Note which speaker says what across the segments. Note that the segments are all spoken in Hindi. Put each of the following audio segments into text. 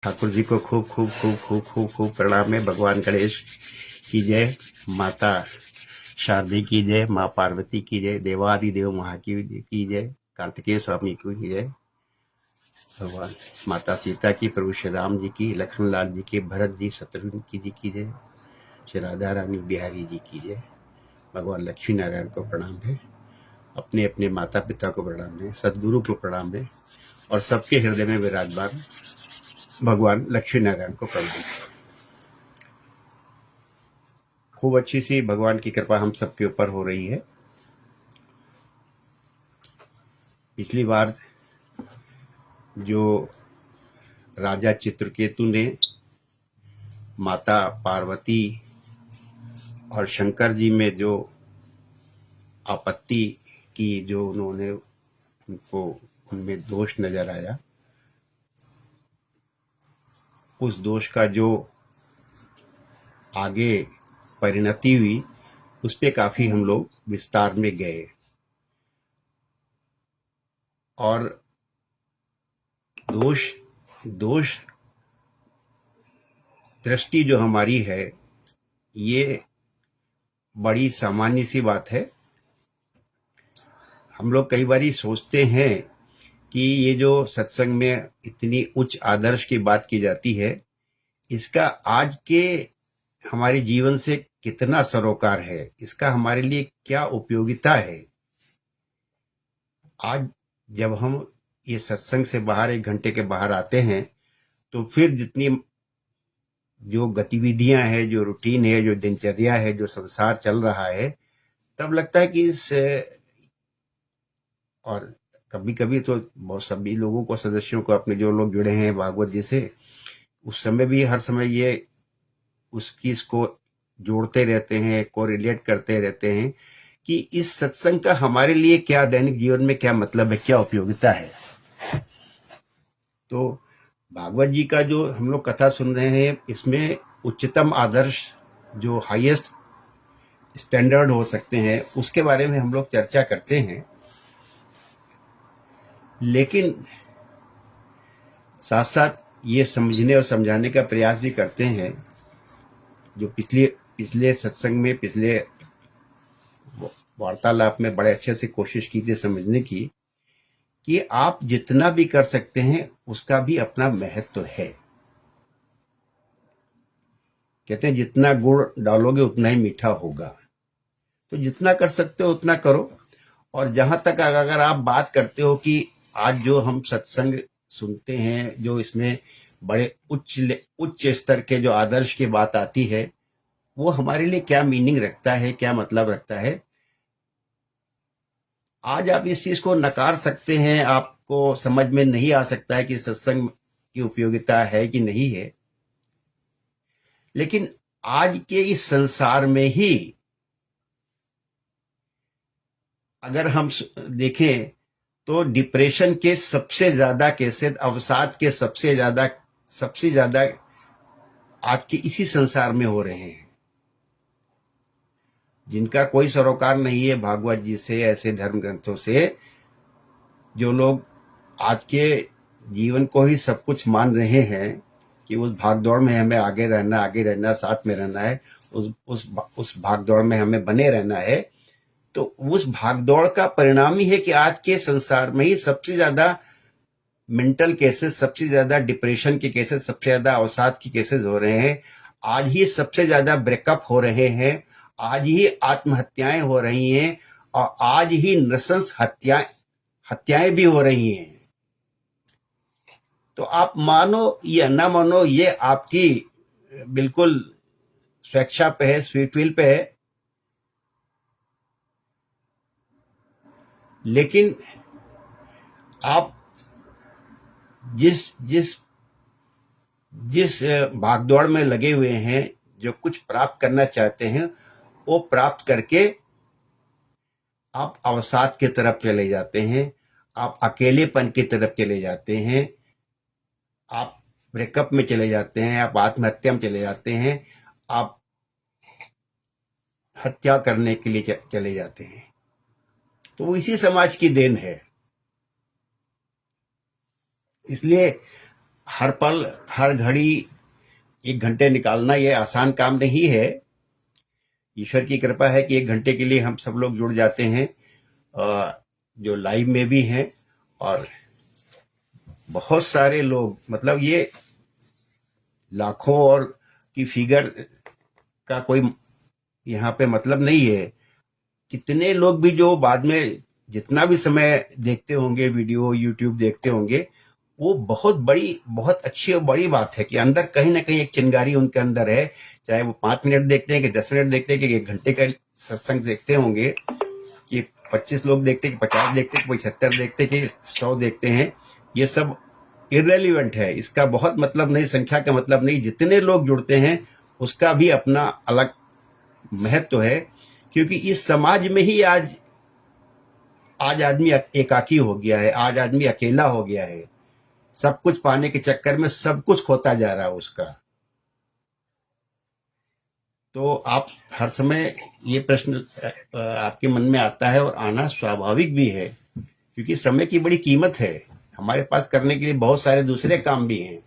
Speaker 1: ठाकुर जी को खूब खूब खूब खूब खूब खूब प्रणाम है। भगवान गणेश की जय, माता शारदे की जय, माँ पार्वती की जय, देवादिदेव महादेव की जय, कार्तिकेय स्वामी की जय, भगवान माता सीता की, प्रभु श्री राम जी की, लखन लाल जी की, भरत जी शत्रुघ्न की जय, श्री राधा रानी बिहारी जी की जय। भगवान लक्ष्मी नारायण को प्रणाम है, अपने अपने माता पिता को प्रणाम है, सदगुरु को प्रणाम है और सबके हृदय में विराजमान भगवान लक्ष्मी नारायण को प्रणाम है। खूब अच्छी सी भगवान की कृपा हम सबके ऊपर हो रही है। पिछली बार जो राजा चित्रकेतु ने माता पार्वती और शंकर जी में जो आपत्ति की, जो उन्होंने उनको उनमें दोष नजर आया, उस दोष का जो आगे परिणति हुई उस पे काफी हम लोग विस्तार में गए और दोष दोष दृष्टि जो हमारी है ये बड़ी सामान्य सी बात है। हम लोग कई बार सोचते हैं कि ये जो सत्संग में इतनी उच्च आदर्श की बात की जाती है, इसका आज के हमारे जीवन से कितना सरोकार है, इसका हमारे लिए क्या उपयोगिता है। आज जब हम ये सत्संग से बाहर 1 घंटे के बाहर आते हैं तो फिर जितनी जो गतिविधियां हैं, जो रूटीन है, जो दिनचर्या है, जो संसार चल रहा है, तब लगता है कि इस और कभी कभी तो बहुत सभी लोगों को, सदस्यों को, अपने जो लोग जुड़े हैं भागवत जी से, उस समय भी हर समय ये उसकी इसको जोड़ते रहते हैं, को रिलेट करते रहते हैं कि इस सत्संग का हमारे लिए क्या दैनिक जीवन में क्या मतलब है, क्या उपयोगिता है। तो भागवत जी का जो हम लोग कथा सुन रहे हैं, इसमें उच्चतम आदर्श, जो हाईएस्ट स्टैंडर्ड हो सकते हैं, उसके बारे में हम लोग चर्चा करते हैं, लेकिन साथ साथ ये समझने और समझाने का प्रयास भी करते हैं। जो पिछले पिछले सत्संग में, पिछले वार्तालाप में बड़े अच्छे से कोशिश की थी समझने की कि आप जितना भी कर सकते हैं उसका भी अपना महत्व है। कहते हैं जितना गुड़ डालोगे उतना ही मीठा होगा। तो जितना कर सकते हो उतना करो। और जहां तक अगर आप बात करते हो कि आज जो हम सत्संग सुनते हैं, जो इसमें बड़े उच्च स्तर के जो आदर्श की बात आती है, वो हमारे लिए क्या मीनिंग रखता है, क्या मतलब रखता है। आज आप इस चीज को नकार सकते हैं, आपको समझ में नहीं आ सकता है कि सत्संग की उपयोगिता है कि नहीं है, लेकिन आज के इस संसार में ही अगर हम देखें तो डिप्रेशन के सबसे ज्यादा केसेस, अवसाद के सबसे ज्यादा आज के इसी संसार में हो रहे हैं। जिनका कोई सरोकार नहीं है भागवत जी से, ऐसे धर्म ग्रंथों से, जो लोग आज के जीवन को ही सब कुछ मान रहे हैं कि उस भागदौड़ में हमें आगे रहना, साथ में रहना है, उस भागदौड़ में हमें बने रहना है, तो उस भागदौड़ का परिणाम ही है कि आज के संसार में ही सबसे ज्यादा मेंटल केसेस, सबसे ज्यादा डिप्रेशन के केसेस, सबसे ज्यादा अवसाद के केसेस हो रहे हैं। आज ही सबसे ज्यादा ब्रेकअप हो रहे हैं, आज ही आत्महत्याएं हो रही हैं और आज ही नृशंस हत्याएं भी हो रही हैं। तो आप मानो या ना मानो, ये आपकी बिल्कुल स्वेच्छा पे है, स्वीट विल पे है, लेकिन आप जिस जिस जिस भागदौड़ में लगे हुए हैं, जो कुछ प्राप्त करना चाहते हैं, वो प्राप्त करके आप अवसाद की तरफ चले जाते हैं, आप अकेलेपन की तरफ चले जाते हैं, आप ब्रेकअप में चले जाते हैं, आप आत्महत्या में चले जाते हैं, आप हत्या करने के लिए चले जाते हैं। तो वो इसी समाज की देन है। इसलिए हर पल हर घड़ी 1 घंटे निकालना ये आसान काम नहीं है। ईश्वर की कृपा है कि 1 घंटे के लिए हम सब लोग जुड़ जाते हैं, जो लाइव में भी हैं, और बहुत सारे लोग, मतलब ये लाखों और की फिगर का कोई यहाँ पे मतलब नहीं है। कितने लोग भी जो बाद में जितना भी समय देखते होंगे, वीडियो यूट्यूब देखते होंगे, वो बहुत बड़ी, बहुत अच्छी और बड़ी बात है कि अंदर कहीं ना कहीं एक चिंगारी उनके अंदर है। चाहे वो 5 मिनट देखते हैं कि 10 मिनट देखते हैं कि 1 घंटे का सत्संग देखते होंगे, कि 25 लोग देखते हैं कि 50 देखते हैं कि 75 देखते हैं कि 100 देखते हैं, ये सब इररेलीवेंट है। इसका बहुत मतलब नहीं, संख्या का मतलब नहीं, जितने लोग जुड़ते हैं उसका भी अपना अलग महत्व है। क्योंकि इस समाज में ही आज आज आदमी एकाकी हो गया है, आज आदमी अकेला हो गया है। सब कुछ पाने के चक्कर में सब कुछ खोता जा रहा है उसका। तो आप हर समय ये प्रश्न आपके मन में आता है, और आना स्वाभाविक भी है, क्योंकि समय की बड़ी कीमत है। हमारे पास करने के लिए बहुत सारे दूसरे काम भी हैं,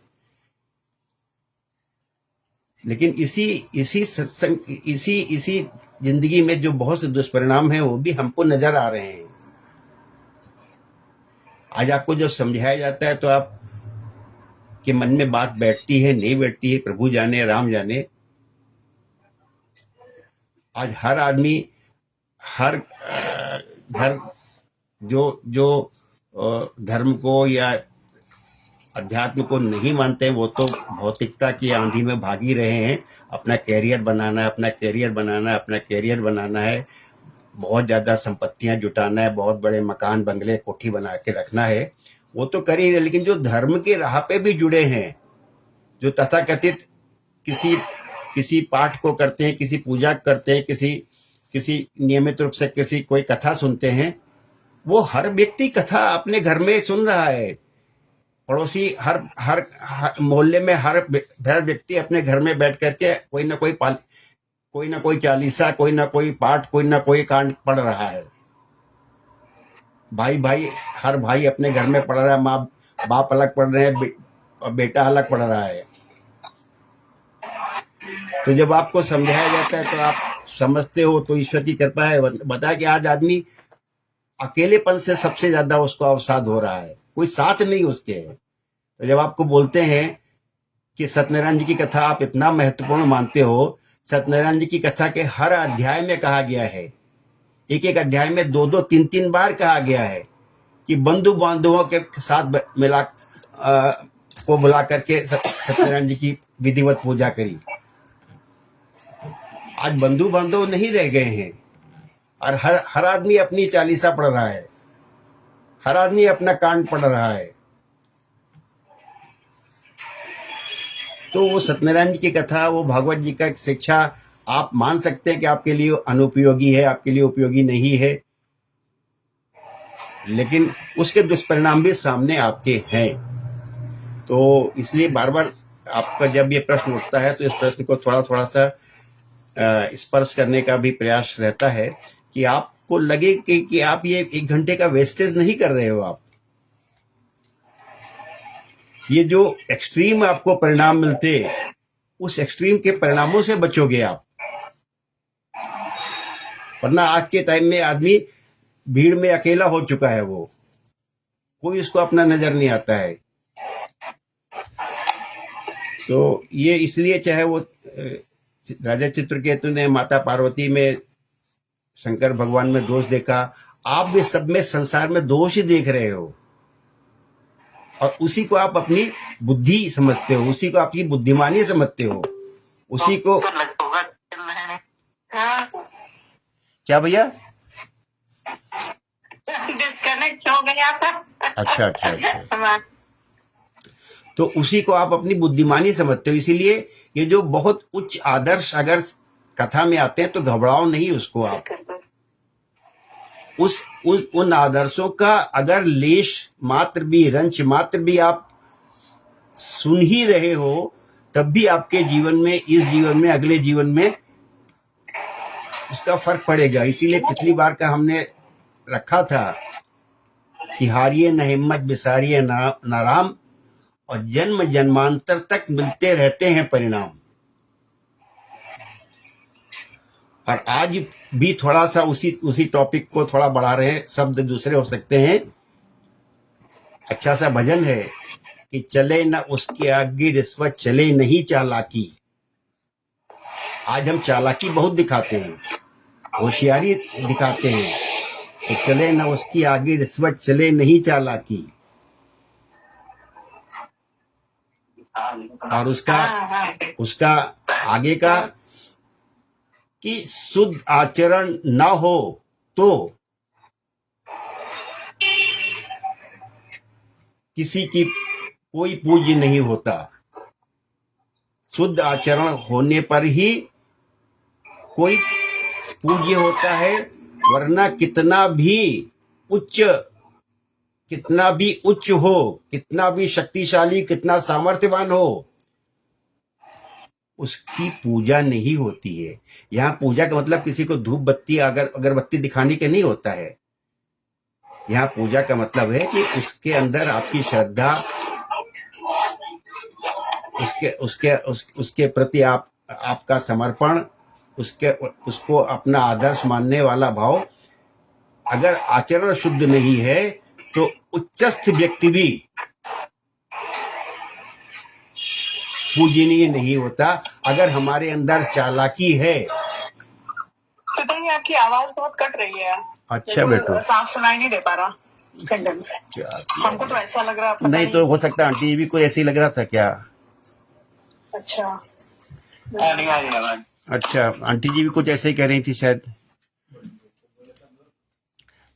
Speaker 1: लेकिन इसी इसी सत्संग, इसी इसी जिंदगी में जो बहुत से दुष्परिणाम हैं वो भी हमको नजर आ रहे हैं। आज आपको जब समझाया जाता है तो आप के मन में बात बैठती है, नहीं बैठती है, प्रभु जाने, राम जाने। आज हर आदमी, हर घर, जो जो धर्म को या अध्यात्म को नहीं मानते हैं, वो तो भौतिकता की आंधी में भाग ही रहे हैं। अपना कैरियर बनाना है, अपना कैरियर बनाना है, अपना कैरियर बनाना है, बहुत ज़्यादा संपत्तियां जुटाना है, बहुत बड़े मकान बंगले कोठी बना के रखना है, वो तो कर ही रहे। लेकिन जो धर्म की राह पे भी जुड़े हैं, जो तथाकथित किसी किसी पाठ को करते हैं, किसी पूजा करते हैं, किसी किसी नियमित रूप से किसी कोई कथा सुनते हैं, वो हर व्यक्ति कथा अपने घर में सुन रहा है। पड़ोसी हर मोहल्ले में हर व्यक्ति अपने घर में बैठ करके कोई ना कोई चालीसा, कोई ना कोई पाठ, कोई ना कोई कांड पढ़ रहा है। हर भाई अपने घर में पढ़ रहा है, माँ बाप अलग पढ़ रहे हैं, और बेटा अलग पढ़ रहा है। तो जब आपको समझाया जाता है तो आप समझते हो, तो ईश्वर की कृपा है। बताया कि आज आदमी अकेलेपन से सबसे ज्यादा उसको अवसाद हो रहा है, कोई साथ नहीं उसके है। तो जब आपको बोलते हैं कि सत्यनारायण जी की कथा आप इतना महत्वपूर्ण मानते हो, सत्यनारायण जी की कथा के हर अध्याय में कहा गया है, एक एक अध्याय में 2-2, 3-3 बार कहा गया है कि बंधु बांधवों के साथ को बुला करके सत्यनारायण जी की विधिवत पूजा करी। आज बंधु बांधव नहीं रह गए हैं, और हर आदमी अपनी चालीसा पढ़ रहा है, हर आदमी अपना कांड पढ़ रहा है। तो वो सत्यनारायण जी की कथा, वो भागवत जी का शिक्षा आप मान सकते हैं कि आपके लिए अनुपयोगी है, आपके लिए उपयोगी नहीं है, लेकिन उसके दुष्परिणाम भी सामने आपके हैं। तो इसलिए बार बार आपका जब ये प्रश्न उठता है तो इस प्रश्न को थोड़ा थोड़ा सा स्पर्श करने का भी प्रयास रहता है, कि आपको लगे कि आप ये 1 घंटे का वेस्टेज नहीं कर रहे हो। आप ये जो एक्सट्रीम आपको परिणाम मिलते, उस एक्सट्रीम के परिणामों से बचोगे आप। वरना आज के टाइम में आदमी भीड़ में अकेला हो चुका है, वो कोई उसको अपना नजर नहीं आता है। तो ये इसलिए, चाहे वो राजा चित्रकेतु ने माता पार्वती में, शंकर भगवान में दोष देखा, आप भी सब में संसार में दोष ही देख रहे हो, और उसी को आप अपनी बुद्धि समझते हो, उसी को आपकी बुद्धिमानी समझते हो, उसी को। क्या भैया? डिस्कनेक्ट हो गया था। अच्छा अच्छा अच्छा। तो उसी को आप अपनी बुद्धिमानी समझते हो। इसीलिए ये जो बहुत उच्च आदर्श अगर कथा में आते हैं तो घबराओ नहीं उसको। आप उन आदर्शों का अगर लेश मात्र भी, रंच मात्र भी आप सुन ही रहे हो, तब भी आपके जीवन में, इस जीवन में, अगले जीवन में उसका फर्क पड़ेगा। इसीलिए पिछली बार का हमने रखा था कि हारिए न हिम्मत, बिसारिए ना राम, और जन्म जन्मांतर तक मिलते रहते हैं परिणाम। और आज भी थोड़ा सा उसी टॉपिक को थोड़ा बढ़ा रहे हैं, शब्द दूसरे हो सकते हैं। अच्छा सा भजन है कि चले न उसके आगे रिश्वत, चले नहीं चालाकी। आज हम चालाकी बहुत दिखाते हैं, होशियारी दिखाते हैं, तो चले न उसकी आगे रिश्वत, चले नहीं चालाकी। और उसका आगे का कि शुद्ध आचरण ना हो तो किसी की कोई पूज्य नहीं होता। शुद्ध आचरण होने पर ही कोई पूज्य होता है, वरना कितना भी उच्च हो, कितना भी शक्तिशाली, कितना सामर्थ्यवान हो, उसकी पूजा नहीं होती है। यहाँ पूजा का मतलब किसी को धूप बत्ती अगरबत्ती दिखाने के नहीं होता है। यहाँ पूजा का मतलब है कि उसके अंदर आपकी श्रद्धा, उसके प्रति आपका समर्पण, उसको अपना आदर्श मानने वाला भाव। अगर आचरण शुद्ध नहीं है तो उच्चस्थ व्यक्ति भी पूजनीय नहीं होता। अगर हमारे अंदर चालाकी है।
Speaker 2: पिताजी, आपकी आवाज बहुत कट रही है।
Speaker 1: अच्छा बेटो,
Speaker 2: साफ सुनाई नहीं दे पा रहा सेंटेंस। हमको तो ऐसा लग रहा,
Speaker 1: नहीं तो हो सकता आंटी जी भी कोई ऐसे ही लग रहा था क्या?
Speaker 2: अच्छा,
Speaker 1: अच्छा, आंटी जी भी कुछ ऐसे ही कह रही थी शायद।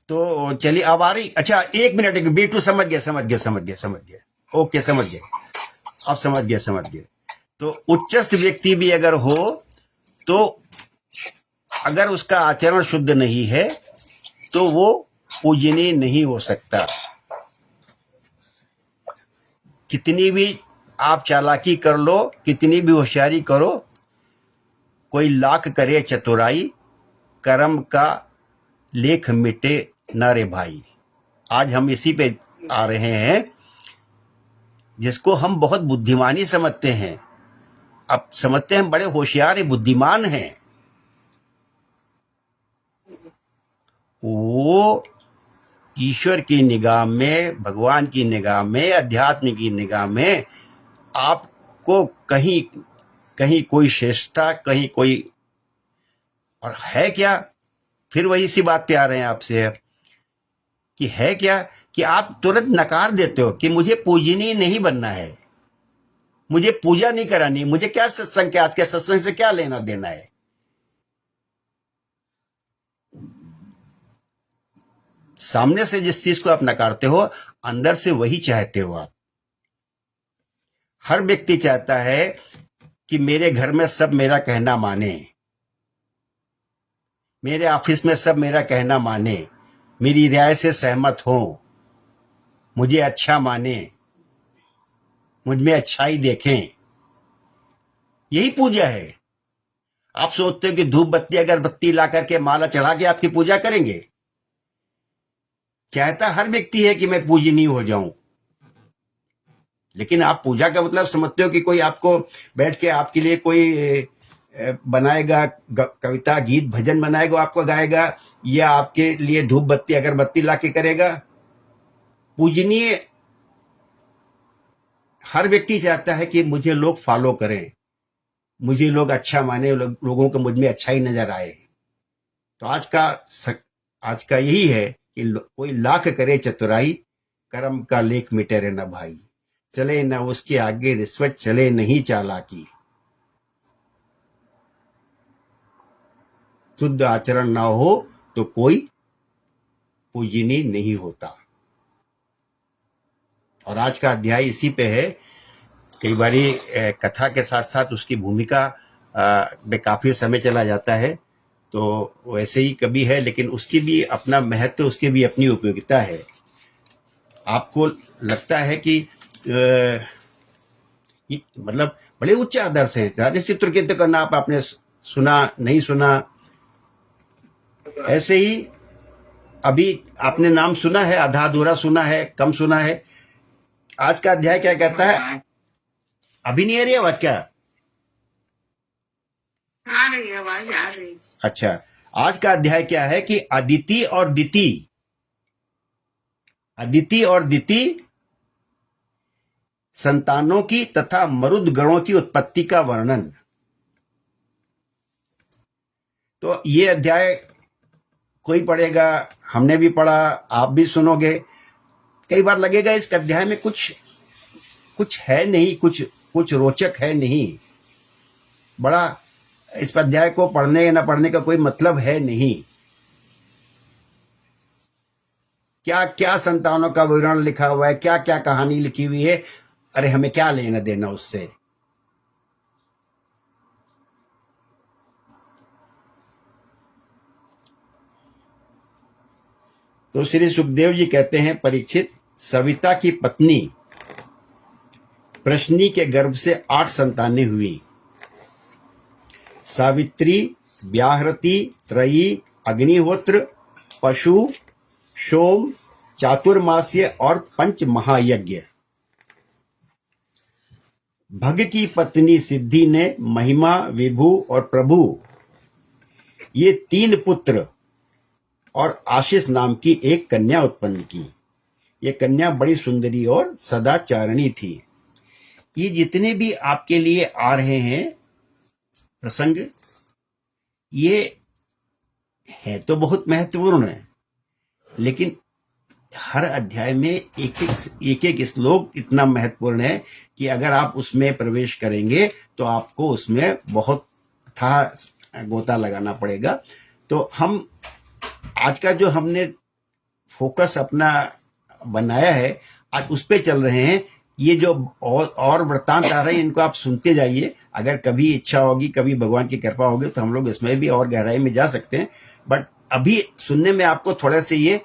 Speaker 1: तो चलिए अब आ रही। अच्छा, एक मिनट, बेटू समझ गया। ओके, समझ गए, अब समझ गए। तो उच्चस्थ व्यक्ति भी अगर हो तो अगर उसका आचरण शुद्ध नहीं है तो वो पूजनीय नहीं हो सकता। कितनी भी आप चालाकी कर लो, कितनी भी होशियारी करो, कोई लाख करे चतुराई, कर्म का लेख मिटे ना रे भाई। आज हम इसी पे आ रहे हैं, जिसको हम बहुत बुद्धिमानी समझते हैं। अब समझते हैं बड़े होशियार बुद्धिमान हैं। वो ईश्वर की निगाह में, भगवान की निगाह में, अध्यात्म की निगाह में आपको कहीं कोई श्रेष्ठता, कहीं कोई, और है क्या? फिर वही सी बात पे आ रहे हैं आपसे कि है क्या कि आप तुरंत नकार देते हो कि मुझे पूजनीय नहीं बनना है, मुझे पूजा नहीं करानी, मुझे क्या सत्संग के, आज के सत्संग से क्या लेना देना है। सामने से जिस चीज को आप नकारते हो, अंदर से वही चाहते हो आप। हर व्यक्ति चाहता है कि मेरे घर में सब मेरा कहना माने, मेरे ऑफिस में सब मेरा कहना माने, मेरी राय से सहमत हो, मुझे अच्छा माने, मुझ में अच्छाई देखें। यही पूजा है। आप सोचते हो कि धूप बत्ती अगरबत्ती ला करके माला चढ़ा के आपकी पूजा करेंगे? चाहता हर व्यक्ति है कि मैं पूजनीय हो जाऊं, लेकिन आप पूजा का मतलब समझते हो कि कोई आपको बैठ के आपके लिए कोई बनाएगा, कविता गीत भजन बनाएगा, आपको गाएगा, या आपके लिए धूप बत्ती अगरबत्ती ला के करेगा? पूजनीय हर व्यक्ति चाहता है कि मुझे लोग फॉलो करें, मुझे लोग अच्छा माने, लोगों को मुझ में अच्छा ही नजर आए। तो आज का यही है कि कोई लाख करे चतुराई, कर्म का लेख मिटे रे न भाई। चले न उसके आगे रिश्वत, चले नहीं चालाकी। शुद्ध आचरण ना हो तो कोई पूजनीय नहीं होता। और आज का अध्याय इसी पे है। कई बारी कथा के साथ साथ उसकी भूमिका में काफी समय चला जाता है, तो वैसे ही कभी है, लेकिन उसकी भी अपना महत्व, उसकी भी अपनी उपयोगिता है। आपको लगता है कि मतलब बड़े उच्च आदर्श हैं। राजा चित्रकेतु का नाम आपने सुना, नहीं सुना? ऐसे ही अभी आपने नाम सुना है, आधा अधूरा सुना है, कम सुना है। आज का अध्याय क्या कहता है? अभी नहीं आ रही आवाज क्या?
Speaker 2: आ रही है आवाज, आ रही।
Speaker 1: अच्छा, आज का अध्याय क्या है कि अदिति और दिति, अदिति और दिति संतानों की तथा मरुद गणों की उत्पत्ति का वर्णन। तो ये अध्याय कोई पढ़ेगा, हमने भी पढ़ा, आप भी सुनोगे, कई बार लगेगा इस अध्याय में कुछ कुछ है नहीं, कुछ कुछ रोचक है नहीं, बड़ा इस अध्याय को पढ़ने या न पढ़ने का कोई मतलब है नहीं। क्या क्या संतानों का विवरण लिखा हुआ है, क्या क्या कहानी लिखी हुई है, अरे हमें क्या लेना देना उससे। तो श्री सुखदेव जी कहते हैं, परीक्षित, सविता की पत्नी प्रश्नी के गर्भ से 8 संतानें हुई। सावित्री, व्याहृति, त्रयी, अग्निहोत्र, पशु, सोम, चातुर्मास्य और पंच महायज्ञ। भग की पत्नी सिद्धि ने महिमा, विभु और प्रभु, ये 3 पुत्र और आशीष नाम की एक कन्या उत्पन्न की। ये कन्या बड़ी सुंदरी और सदाचारिणी थी। ये जितने भी आपके लिए आ रहे हैं प्रसंग, ये है तो बहुत महत्वपूर्ण है, लेकिन हर अध्याय में एक एक श्लोक इतना महत्वपूर्ण है कि अगर आप उसमें प्रवेश करेंगे तो आपको उसमें बहुत था गोता लगाना पड़ेगा। तो हम आज का जो हमने फोकस अपना बनाया है, आज उस पे चल रहे हैं। ये जो और वृत्तांत आ रहे हैं, इनको आप सुनते जाइए। अगर कभी इच्छा होगी, कभी भगवान की कृपा होगी, तो हम लोग इसमें भी और गहराई में जा सकते हैं। बट अभी सुनने में आपको थोड़े से ये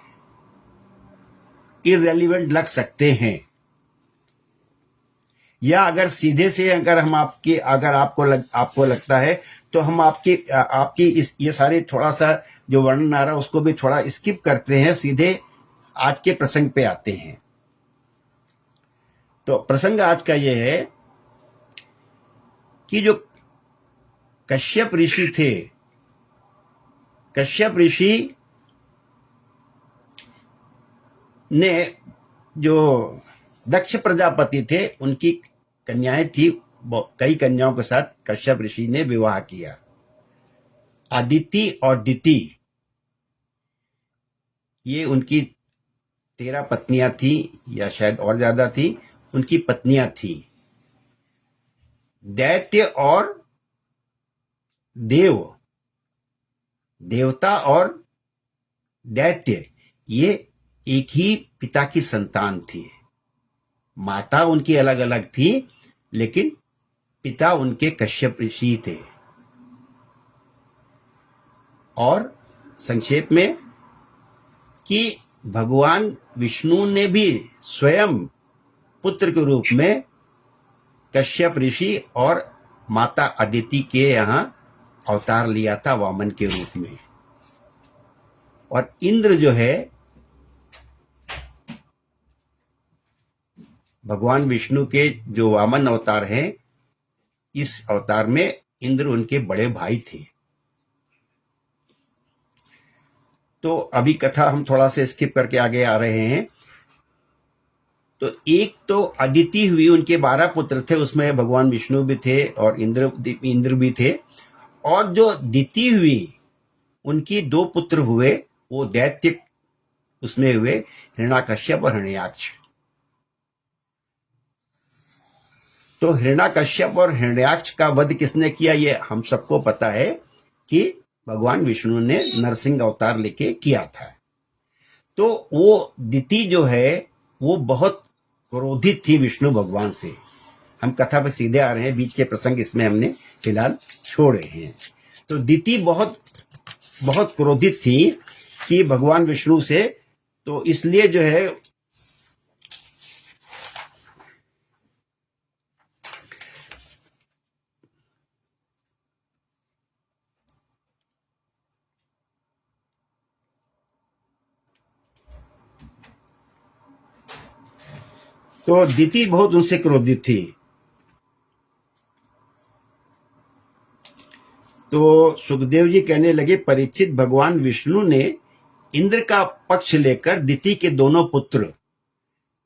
Speaker 1: इररेलीवेंट लग सकते हैं, या अगर सीधे से अगर हम आपकी अगर आपको लगता है तो हम आपकी इस ये सारे थोड़ा सा जो वर्णन आ रहा है उसको भी थोड़ा स्किप करते हैं, सीधे आज के प्रसंग पे आते हैं। तो प्रसंग आज का ये है कि जो कश्यप ऋषि थे, कश्यप ऋषि ने जो दक्ष प्रजापति थे उनकी कन्याएं थी, कई कन्याओं के साथ कश्यप ऋषि ने विवाह किया। अदिति और दिति, ये उनकी 13 पत्नियां थी, या शायद और ज्यादा थी, उनकी पत्नियां थी। दैत्य और देव, देवता और दैत्य, ये एक ही पिता की संतान थी। माता उनकी अलग अलग थी, लेकिन पिता उनके कश्यप ऋषि थे। और संक्षेप में कि भगवान विष्णु ने भी स्वयं पुत्र के रूप में कश्यप ऋषि और माता अदिति के यहाँ अवतार लिया था वामन के रूप में। और इंद्र जो है, भगवान विष्णु के जो वामन अवतार हैं, इस अवतार में इंद्र उनके बड़े भाई थे। तो अभी कथा हम थोड़ा सा स्किप करके आगे आ रहे हैं। तो एक तो अदिति हुई, उनके 12 पुत्र थे, उसमें भगवान विष्णु भी थे और इंद्र भी थे। और जो दिति हुई, उनकी 2 पुत्र हुए, वो दैत्य उसमें हुए, हिरण्याकश्यप और हिरण्याक्ष। तो हिरण्याकश्यप और हिरण्याक्ष का वध किसने किया, ये हम सबको पता है कि भगवान विष्णु ने नरसिंह अवतार लेके किया था। तो वो दिति जो है वो बहुत क्रोधित थी विष्णु भगवान से। हम कथा पे सीधे आ रहे हैं, बीच के प्रसंग इसमें हमने फिलहाल छोड़े हैं। तो दिति बहुत बहुत क्रोधित थी कि भगवान विष्णु से, तो इसलिए जो है तो दिति बहुत उनसे क्रोधित थी। तो सुखदेव जी कहने लगे, परीक्षित, भगवान विष्णु ने इंद्र का पक्ष लेकर दिति के दोनों पुत्र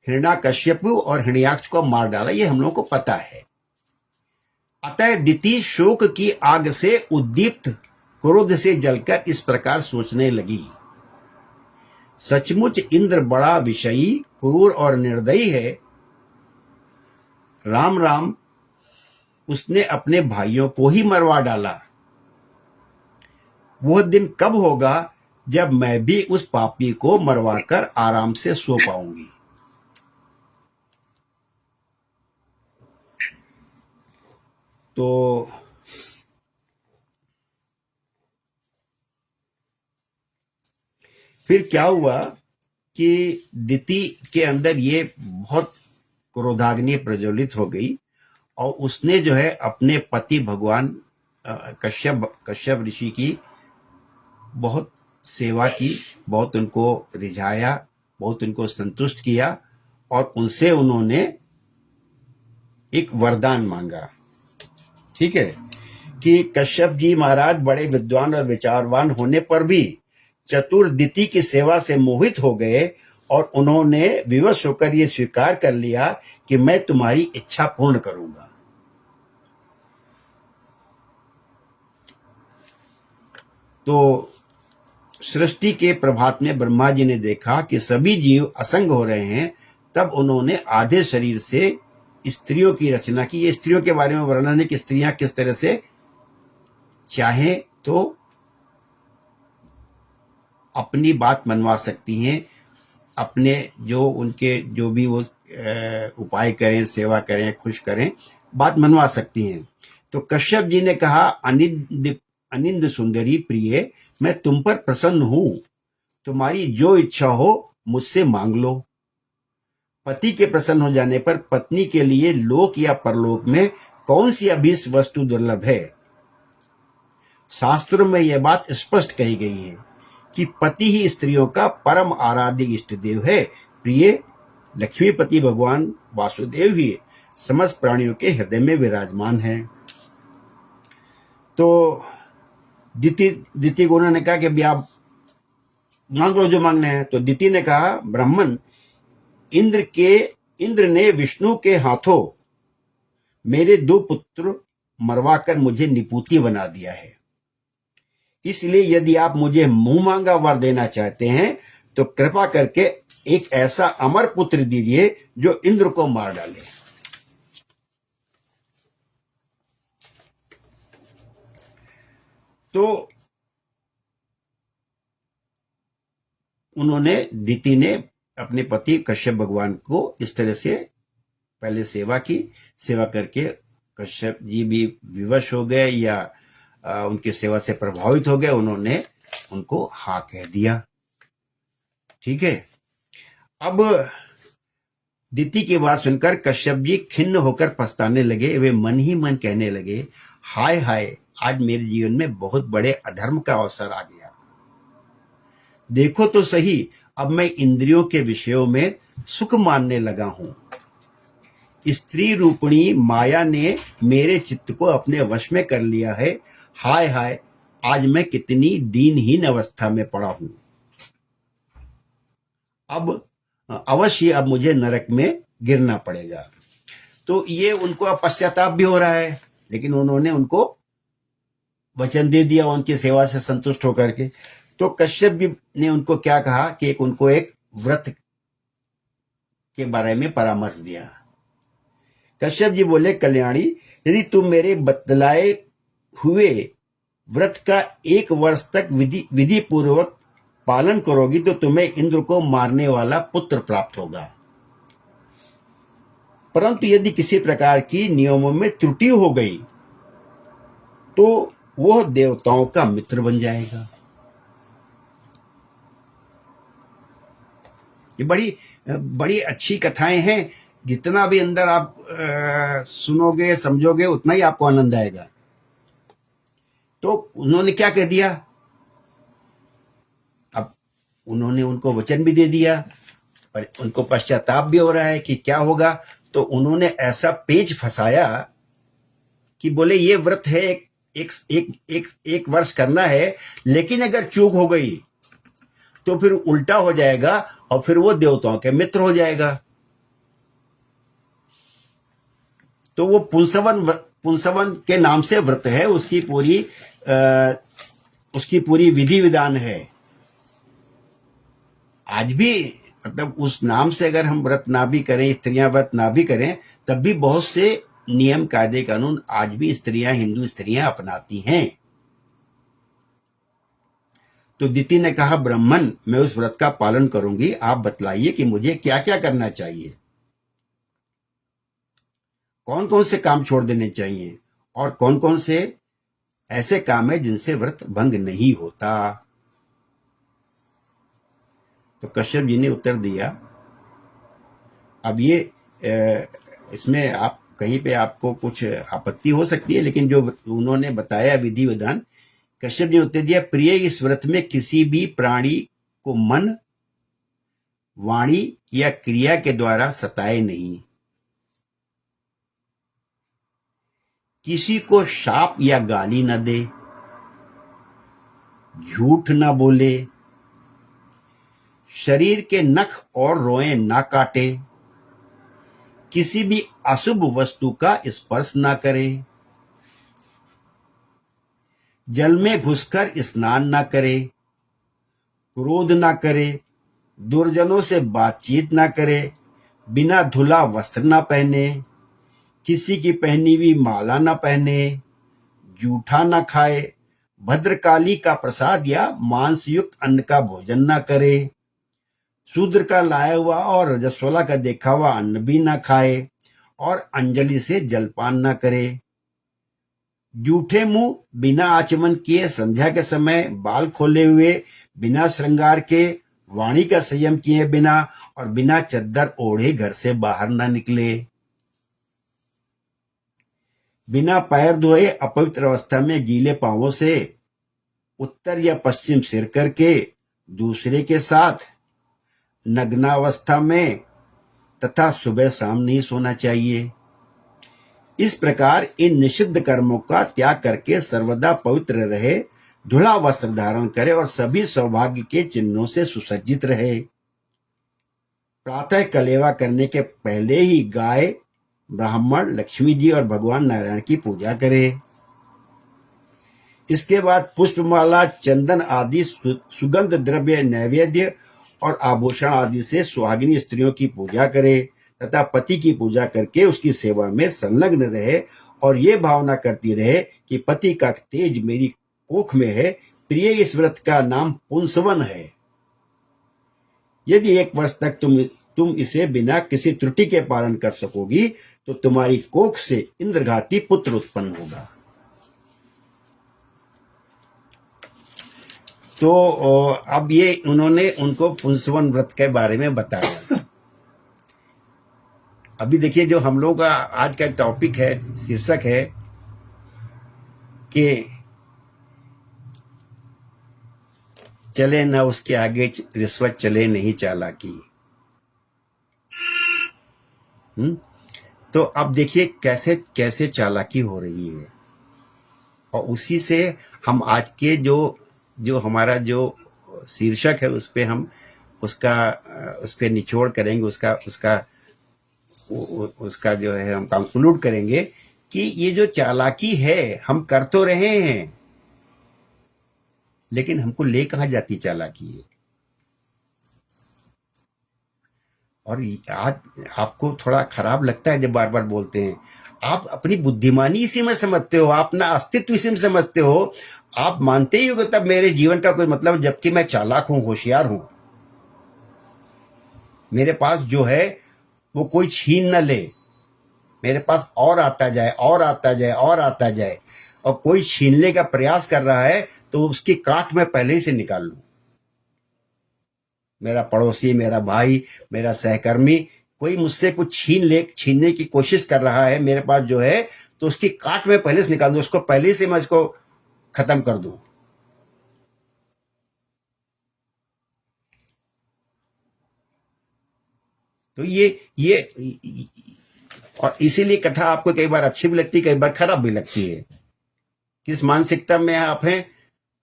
Speaker 1: हिरण्याकश्यपु और हिरण्याक्ष को मार डाला, ये हम लोगों को पता है। अतः दिति शोक की आग से उद्दीप्त, क्रोध से जलकर इस प्रकार सोचने लगी, सचमुच इंद्र बड़ा विषयी, क्रूर और निर्दयी है। राम राम, उसने अपने भाइयों को ही मरवा डाला। वह दिन कब होगा जब मैं भी उस पापी को मरवाकर आराम से सो पाऊंगी। तो फिर क्या हुआ कि दिति के अंदर ये बहुत क्रोधाग्नि प्रज्वलित हो गई और उसने जो है अपने पति भगवान कश्यप ऋषि की बहुत सेवा की, बहुत उनको रिझाया, बहुत उनको संतुष्ट किया और उनसे उन्होंने एक वरदान मांगा। ठीक है, कि कश्यप जी महाराज बड़े विद्वान और विचारवान होने पर भी चतुर दिति की सेवा से मोहित हो गए और उन्होंने विवश होकर ये स्वीकार कर लिया कि मैं तुम्हारी इच्छा पूर्ण करूंगा। तो सृष्टि के प्रभात में ब्रह्मा जी ने देखा कि सभी जीव असंग हो रहे हैं, तब उन्होंने आधे शरीर से स्त्रियों की रचना की। ये स्त्रियों के बारे में वर्णन है कि स्त्रियां किस तरह से चाहे तो अपनी बात मनवा सकती हैं, अपने जो उनके जो भी वो उपाय करें, सेवा करें, खुश करें, बात मनवा सकती हैं। तो कश्यप जी ने कहा, अनिंद सुंदरी प्रिय, मैं तुम पर प्रसन्न हूं, तुम्हारी जो इच्छा हो मुझसे मांग लो। पति के प्रसन्न हो जाने पर पत्नी के लिए लोक या परलोक में कौन सी अभीष्ट वस्तु दुर्लभ है। शास्त्रों में यह बात स्पष्ट कही गई है कि पति ही स्त्रियों का परम आराध्य इष्ट देव है। प्रिय, लक्ष्मीपति भगवान वासुदेव ही समस्त प्राणियों के हृदय में विराजमान है। तो दिति को उन्होंने कहा कि अभी आप मांग लो जो मांगना है। तो दिति ने कहा, ब्राह्मण, इंद्र ने विष्णु के हाथों मेरे 2 पुत्र मरवाकर मुझे निपुती बना दिया है, इसलिए यदि आप मुझे मुंह मांगा वर देना चाहते हैं तो कृपा करके एक ऐसा अमर पुत्र दीजिए जो इंद्र को मार डाले। तो दिति ने अपने पति कश्यप भगवान को इस तरह से पहले सेवा की। सेवा करके कश्यप जी भी विवश हो गए या उनकी सेवा से प्रभावित हो गए, उन्होंने उनको हाँ कह दिया। ठीक है, अब दिति की बात सुनकर कश्यप जी खिन्न होकर पछताने लगे। वे मन ही मन कहने लगे, हाय हाय, आज मेरे जीवन में बहुत बड़े अधर्म का अवसर आ गया। देखो तो सही, अब मैं इंद्रियों के विषयों में सुख मानने लगा हूं। स्त्री रूपणी माया ने मेरे चित्त को अपने वश में कर लिया है। हाय हाय, आज मैं कितनी दीनहीन अवस्था में पड़ा हूं। अब अवश्य अब मुझे नरक में गिरना पड़ेगा। तो ये उनको अब पश्चाताप भी हो रहा है, लेकिन उन्होंने उनको वचन दे दिया उनकी सेवा से संतुष्ट होकर के। तो कश्यप जी ने उनको क्या कहा कि उनको एक व्रत के बारे में परामर्श दिया। कश्यप जी बोले, कल्याणी, यदि तुम मेरे बतलाए हुए व्रत का 1 वर्ष तक विधि पूर्वक पालन करोगी तो तुम्हें इंद्र को मारने वाला पुत्र प्राप्त होगा। परंतु यदि किसी प्रकार की नियमों में त्रुटि हो गई तो वह देवताओं का मित्र बन जाएगा। ये बड़ी अच्छी कथाएं हैं। जितना भी अंदर आप सुनोगे, समझोगे, उतना ही आपको आनंद आएगा। तो उन्होंने क्या कह दिया, अब उन्होंने उनको वचन भी दे दिया और उनको पश्चाताप भी हो रहा है कि क्या होगा। तो उन्होंने ऐसा पेच फंसाया कि बोले ये व्रत है, एक वर्ष करना है, लेकिन अगर चूक हो गई तो फिर उल्टा हो जाएगा और फिर वो देवताओं के मित्र हो जाएगा। तो वो पुंसवन के नाम से व्रत है, उसकी पूरी विधि विधान है। आज भी मतलब उस नाम से अगर हम व्रत ना भी करें, स्त्रियां व्रत ना भी करें, तब भी बहुत से नियम कायदे कानून आज भी हिंदू स्त्रियां अपनाती हैं। तो दिति ने कहा, ब्राह्मण, मैं उस व्रत का पालन करूंगी, आप बतलाइए कि मुझे क्या क्या करना चाहिए, कौन कौन से काम छोड़ देने चाहिए और कौन कौन से ऐसे काम है जिनसे व्रत भंग नहीं होता। तो कश्यप जी ने उत्तर दिया। अब ये इसमें आप कहीं पे आपको कुछ आपत्ति हो सकती है, लेकिन जो उन्होंने बताया विधि विधान, कश्यप जी ने उत्तर दिया, प्रिय, इस व्रत में किसी भी प्राणी को मन, वाणी या क्रिया के द्वारा सताए नहीं, किसी को शाप या गाली न दे, झूठ न बोले, शरीर के नख और रोएं ना काटे, किसी भी अशुभ वस्तु का स्पर्श ना करे, जल में घुसकर स्नान ना करे, क्रोध ना करे, दुर्जनों से बातचीत ना करे, बिना धुला वस्त्र ना पहने, किसी की पहनी हुई माला ना पहने, जूठा ना खाए, भद्रकाली का प्रसाद या मांस युक्त अन्न का भोजन ना करे, शूद्र का लाया हुआ और रजस्वला का देखा हुआ अन्न भी ना खाए, और अंजलि से जलपान ना करे, जूठे मुंह बिना आचमन किए संध्या के समय बाल खोले हुए, बिना श्रृंगार के, वाणी का संयम किए बिना और बिना चद्दर ओढ़े घर से बाहर ना निकले, बिना पैर धोए अपवित्र अवस्था में गीले पांवों से उत्तर या पश्चिम सिर करके दूसरे के साथ नग्नावस्था में तथा सुबह शाम नहीं सोना चाहिए। इस प्रकार इन निषिद्ध कर्मों का त्याग करके सर्वदा पवित्र रहे, धुला वस्त्र धारण करे और सभी सौभाग्य के चिन्हों से सुसज्जित रहे। प्रातः कलेवा करने के पहले ही गाय, ब्राह्मण, लक्ष्मी जी और भगवान नारायण की पूजा करे। इसके बाद पुष्पमाला, चंदन आदि सुगंध द्रव्य, नैवेद्य और आभूषण आदि से सुहागिनी स्त्रियों की पूजा करे तथा पति की पूजा करके उसकी सेवा में संलग्न रहे और ये भावना करती रहे कि पति का तेज मेरी कोख में है। प्रिय, इस व्रत का नाम पुंसवन है। यदि 1 वर्ष तक तुम इसे बिना किसी त्रुटि के पालन कर सकोगी तो तुम्हारी कोख से इंद्रघाती पुत्र उत्पन्न होगा। तो अब ये उन्होंने उनको पुंसवन व्रत के बारे में बताया। अभी देखिए, जो हम लोग का आज का टॉपिक है, शीर्षक है कि चले न उसके आगे रिश्वत, चले नहीं चालाकी। तो अब देखिए कैसे कैसे चालाकी हो रही है, और उसी से हम आज के जो हमारा जो शीर्षक है उस पे हम उस पे निचोड़ करेंगे, उसका जो है हम कंक्लूड करेंगे कि ये जो चालाकी है हम कर तो रहे हैं, लेकिन हमको ले कहाँ जाती चालाकी है। और आज आपको थोड़ा खराब लगता है जब बार बार बोलते हैं, आप अपनी बुद्धिमानी इसी में समझते हो, आप अपना अस्तित्व इसी में समझते हो, आप मानते ही हो तब मेरे जीवन का कोई मतलब, जबकि मैं चालाक हूं, होशियार हूं। मेरे पास जो है वो कोई छीन न ले, मेरे पास और आता जाए और आता जाए और आता जाए, और कोई छीनने का प्रयास कर रहा है तो उसकी काट मैं पहले ही से निकाल लूं। मेरा पड़ोसी, मेरा भाई, मेरा सहकर्मी, कोई मुझसे कुछ छीनने की कोशिश कर रहा है मेरे पास जो है, तो उसकी काट मैं पहले से निकाल दूं, उसको पहले से मैं इसको खत्म कर दूं। तो ये और इसीलिए कथा आपको कई बार अच्छी भी लगती है, कई बार खराब भी लगती है। किस मानसिकता में आप हैं,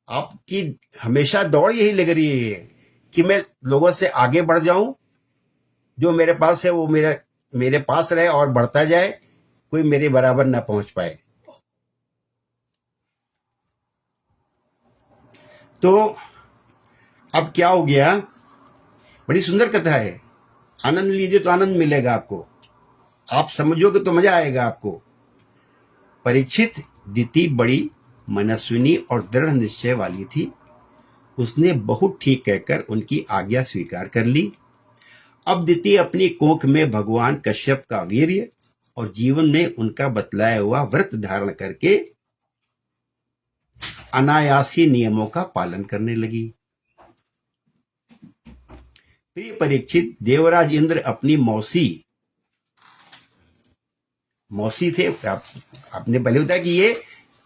Speaker 1: आपकी हमेशा दौड़ यही लग रही है कि मैं लोगों से आगे बढ़ जाऊं, जो मेरे पास है वो मेरे पास रहे और बढ़ता जाए, कोई मेरे बराबर ना पहुंच पाए। तो अब क्या हो गया, बड़ी सुंदर कथा है, आनंद लीजिए तो आनंद मिलेगा आपको, आप समझोगे तो मजा आएगा आपको। परीक्षित दिति बड़ी मनस्विनी और दृढ़ निश्चय वाली थी। उसने बहुत ठीक कहकर उनकी आज्ञा स्वीकार कर ली। अब दिति अपनी कोख में भगवान कश्यप का वीर्य और जीवन में उनका बतलाया हुआ व्रत धारण करके अनायासी नियमों का पालन करने लगी। प्रिय परीक्षित, देवराज इंद्र अपनी मौसी थे। आपने पहले बताया कि ये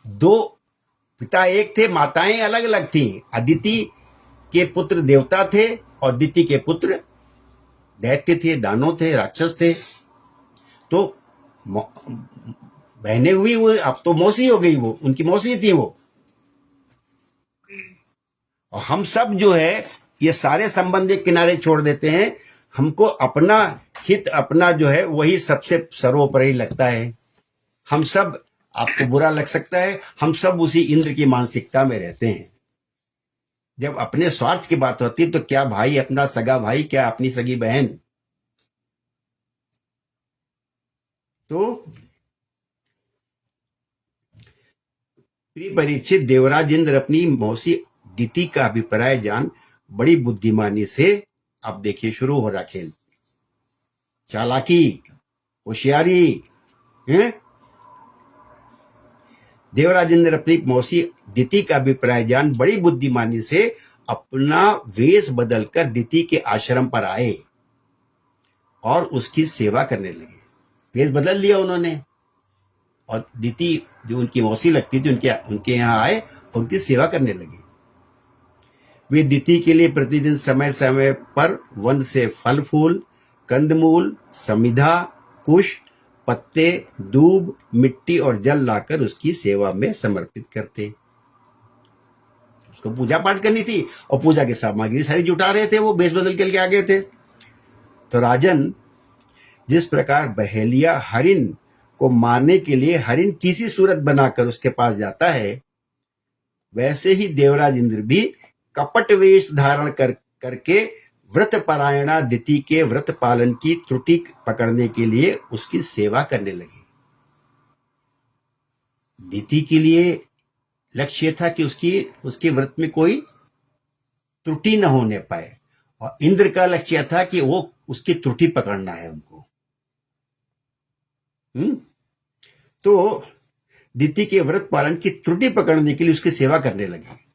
Speaker 1: दो पिता एक थे, माताएं अलग अलग थी। अदिति के पुत्र देवता थे और दिति के पुत्र दैत्य थे, दानव थे, राक्षस थे। तो बहनें हुई वो, अब तो मौसी हो गई, वो उनकी मौसी थी वो। और हम सब जो है ये सारे संबंध एक किनारे छोड़ देते हैं, हमको अपना हित, अपना जो है वही सबसे सर्वोपरि लगता है। हम सब, आपको बुरा लग सकता है, हम सब उसी इंद्र की मानसिकता में रहते हैं। जब अपने स्वार्थ की बात होती है तो क्या भाई अपना सगा भाई, क्या अपनी सगी बहन। तो प्रिय परीक्षित, देवराज इंद्र अपनी मौसी दिति का अभिप्राय जान बड़ी बुद्धिमानी से, अब देखिए शुरू हो रहा खेल, चालाकी, होशियारी है। देवराज इंद्र अपनी मौसी दिति का अभिप्राय जान बड़ी बुद्धिमानी से अपना वेश बदलकर दिति के आश्रम पर आए और उसकी सेवा करने लगे। वेश बदल लिया उन्होंने और दिति जो उनकी मौसी लगती थी उनके यहाँ आए और उनकी सेवा करने लगे। वे दिति के लिए प्रतिदिन समय समय पर वन से फल फूल, कंदमूल, समिधा, कुश, पत्ते, दूब, मिट्टी और जल लाकर उसकी सेवा में समर्पित करते। उसको पूजा पाठ करनी थी और पूजा की सामग्री सारी जुटा रहे थे, वो बेस बदल के आ गए थे। तो राजन, जिस प्रकार बहेलिया हरिण को मारने के लिए हरिण की सी सूरत बनाकर उसके पास जाता है, वैसे ही देवराज इंद्र भी कपट वेश धारण करके व्रत परायणा दिति के व्रत पालन की त्रुटि पकड़ने के लिए उसकी सेवा करने लगे। दिति के लिए लक्ष्य था कि उसके व्रत में कोई त्रुटि न होने पाए, और इंद्र का लक्ष्य था कि वो उसकी त्रुटि पकड़ना है उनको। तो दिति के व्रत पालन की त्रुटि पकड़ने के लिए उसकी सेवा करने लगे।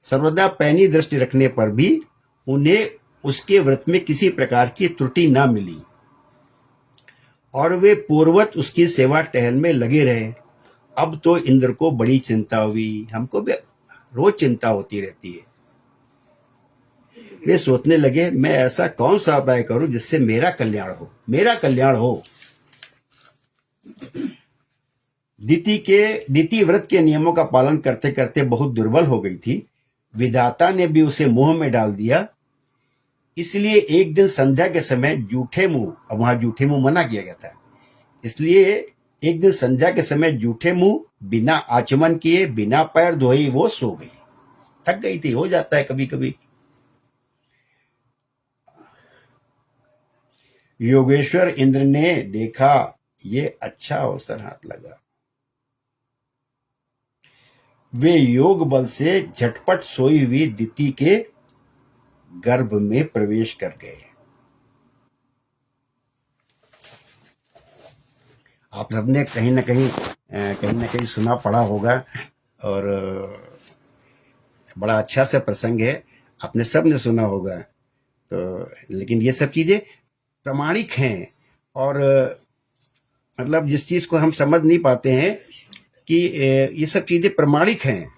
Speaker 1: सर्वदा पैनी दृष्टि रखने पर भी उन्हें उसके व्रत में किसी प्रकार की त्रुटि न मिली और वे पूर्ववत उसकी सेवा टहल में लगे रहे। अब तो इंद्र को बड़ी चिंता हुई, हमको भी रोज चिंता होती रहती है। वे सोचने लगे, मैं ऐसा कौन सा उपाय करूं जिससे मेरा कल्याण हो। दिति व्रत के नियमों का पालन करते करते बहुत दुर्बल हो गई थी। विधाता ने भी उसे मोह में डाल दिया। इसलिए एक दिन संध्या के समय जूठे मुंह, अब वहां जूठे मुंह मना किया गया था, इसलिए एक दिन संध्या के समय जूठे मुंह, बिना आचमन किए, बिना पैर धोए वो सो गई। थक गई थी, हो जाता है कभी कभी। योगेश्वर इंद्र ने देखा ये अच्छा अवसर हाथ लगा। वे योग बल से झटपट सोई हुई दिति के गर्भ में प्रवेश कर गए। आप सबने कहीं ना कहीं सुना पढ़ा होगा, और बड़ा अच्छा सा प्रसंग है, आपने सब ने सुना होगा। तो लेकिन ये सब चीजें प्रामाणिक हैं, और मतलब जिस चीज को हम समझ नहीं पाते हैं कि ये सब चीजें प्रामाणिक हैं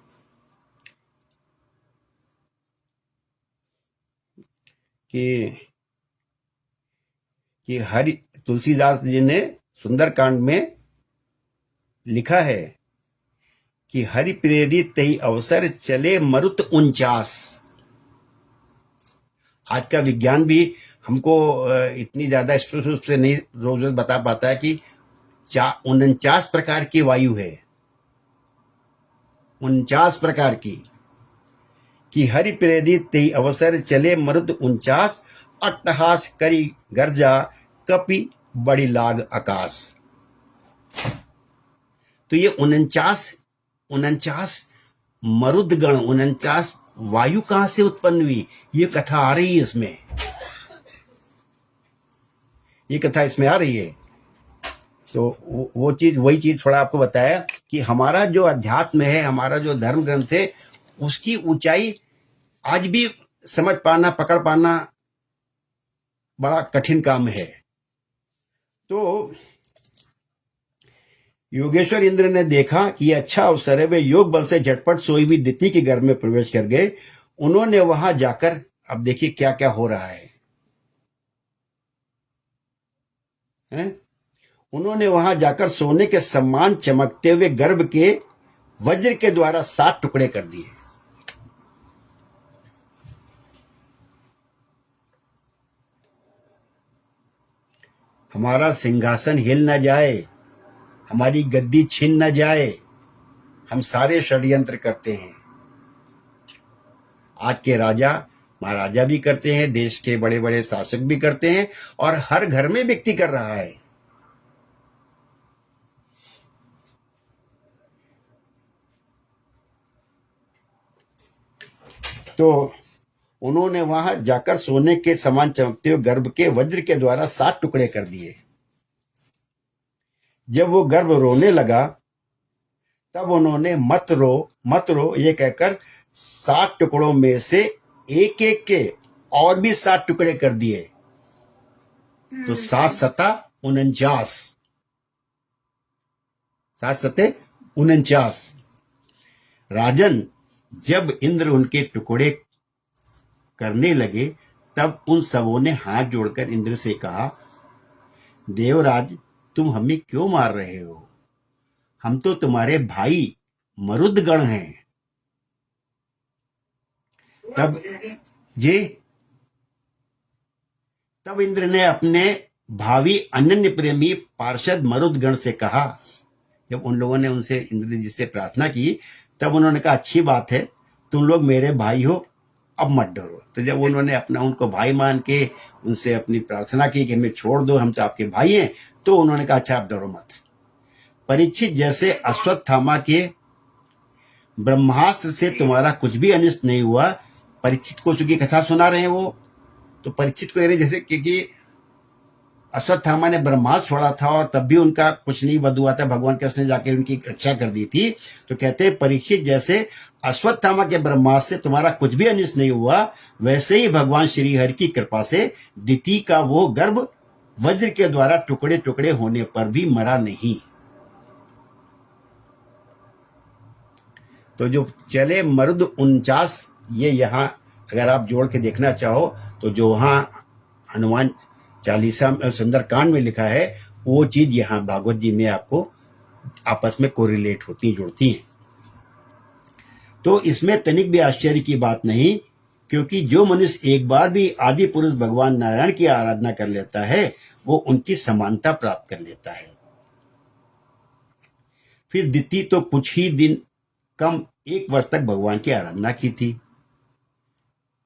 Speaker 1: कि कि हरि तुलसीदास जी ने सुंदरकांड में लिखा है कि हरि प्रेरित तई अवसर चले मरुत 49। आज का विज्ञान भी हमको इतनी ज्यादा स्पष्ट रूप से नहीं रोज रोज बता पाता है कि 49 प्रकार की वायु है, 49 प्रकार की। कि हरि प्रेरित तई अवसर चले मरुद 49, अट्टहास करी गर्जा कपि बड़ी लाग आकाश। तो ये 49 मरुदगण, 49 वायु कहां से उत्पन्न हुई, ये कथा आ रही है इसमें, ये कथा इसमें आ रही है। तो वो चीज, वही चीज थोड़ा आपको बताया कि हमारा जो अध्यात्म है, हमारा जो धर्म ग्रंथ है, उसकी ऊंचाई आज भी समझ पाना, पकड़ पाना बड़ा कठिन काम है। तो योगेश्वर इंद्र ने देखा कि यह अच्छा अवसर है, वे योग बल से झटपट सोई हुई दिति के घर में प्रवेश कर गए। उन्होंने वहां जाकर, अब देखिए क्या क्या हो रहा है, हैं? उन्होंने वहां जाकर सोने के समान चमकते हुए गर्भ के वज्र के द्वारा 7 टुकड़े कर दिए। हमारा सिंहासन हिल न जाए, हमारी गद्दी छिन न जाए, हम सारे षड्यंत्र करते हैं। आज के राजा महाराजा भी करते हैं, देश के बड़े बड़े शासक भी करते हैं, और हर घर में व्यक्ति कर रहा है। तो उन्होंने वहां जाकर सोने के समान चमकते हुए गर्भ के वज्र के द्वारा 7 टुकड़े कर दिए। जब वो गर्भ रोने लगा तब उन्होंने मत रो ये कहकर 7 टुकड़ों में से एक एक के और भी 7 टुकड़े कर दिए। तो 7 सता 49, 7 सते 49। राजन, जब इंद्र उनके टुकड़े करने लगे तब उन सबों ने हाथ जोड़कर इंद्र से कहा, देवराज, तुम हमें क्यों मार रहे हो? हम तो तुम्हारे भाई मरुदगण हैं। तब इंद्र ने अपने भावी अनन्य प्रेमी पार्षद मरुदगण से कहा, जब उन लोगों ने उनसे, इंद्र जी से प्रार्थना की, तब उन्होंने कहा, अच्छी बात है, तुम लोग मेरे भाई हो, अब मत डरो। तो जब उन्होंने उनको भाई मान के उनसे अपनी प्रार्थना की कि हमें छोड़ दो, हम तो आपके भाई हैं, तो उन्होंने कहा, अच्छा आप डरो मत। परीक्षित, जैसे अश्वत्थामा के ब्रह्मास्त्र से तुम्हारा कुछ भी अनिष्ट नहीं हुआ। परीक्षित को चूंकि कथा सुना रहे हैं वो, तो परीक्षित को कह रहे जैसे, क्योंकि अश्वत्थामा ने ब्रह्मास्त्र छोड़ा था और तब भी उनका कुछ नहीं वध हुआ था, भगवान कृष्ण ने जाके उनकी रक्षा कर दी थी। तो कहते हैं, परीक्षित, जैसे अश्वत्थामा के ब्रह्मास्त्र से तुम्हारा कुछ भी अनिष्ट नहीं हुआ, वैसे ही भगवान श्री हरि की कृपा से दिति का वो गर्भ वज्र के द्वारा टुकड़े टुकड़े होने पर भी मरा नहीं। तो जो चले मरुद 49, ये यहाँ अगर आप जोड़ के देखना चाहो तो जो वहाँ हनुमान चालीसा सुंदरकांड में लिखा है, वो चीज यहाँ भागवत जी में आपको आपस में कोरिलेट होती, जुड़ती हैं। तो इसमें तनिक भी आश्चर्य की बात नहीं, क्योंकि जो मनुष्य एक बार भी आदि पुरुष भगवान नारायण की आराधना कर लेता है, वो उनकी समानता प्राप्त कर लेता है। फिर दिति तो कुछ ही दिन कम 1 वर्ष तक भगवान की आराधना की थी,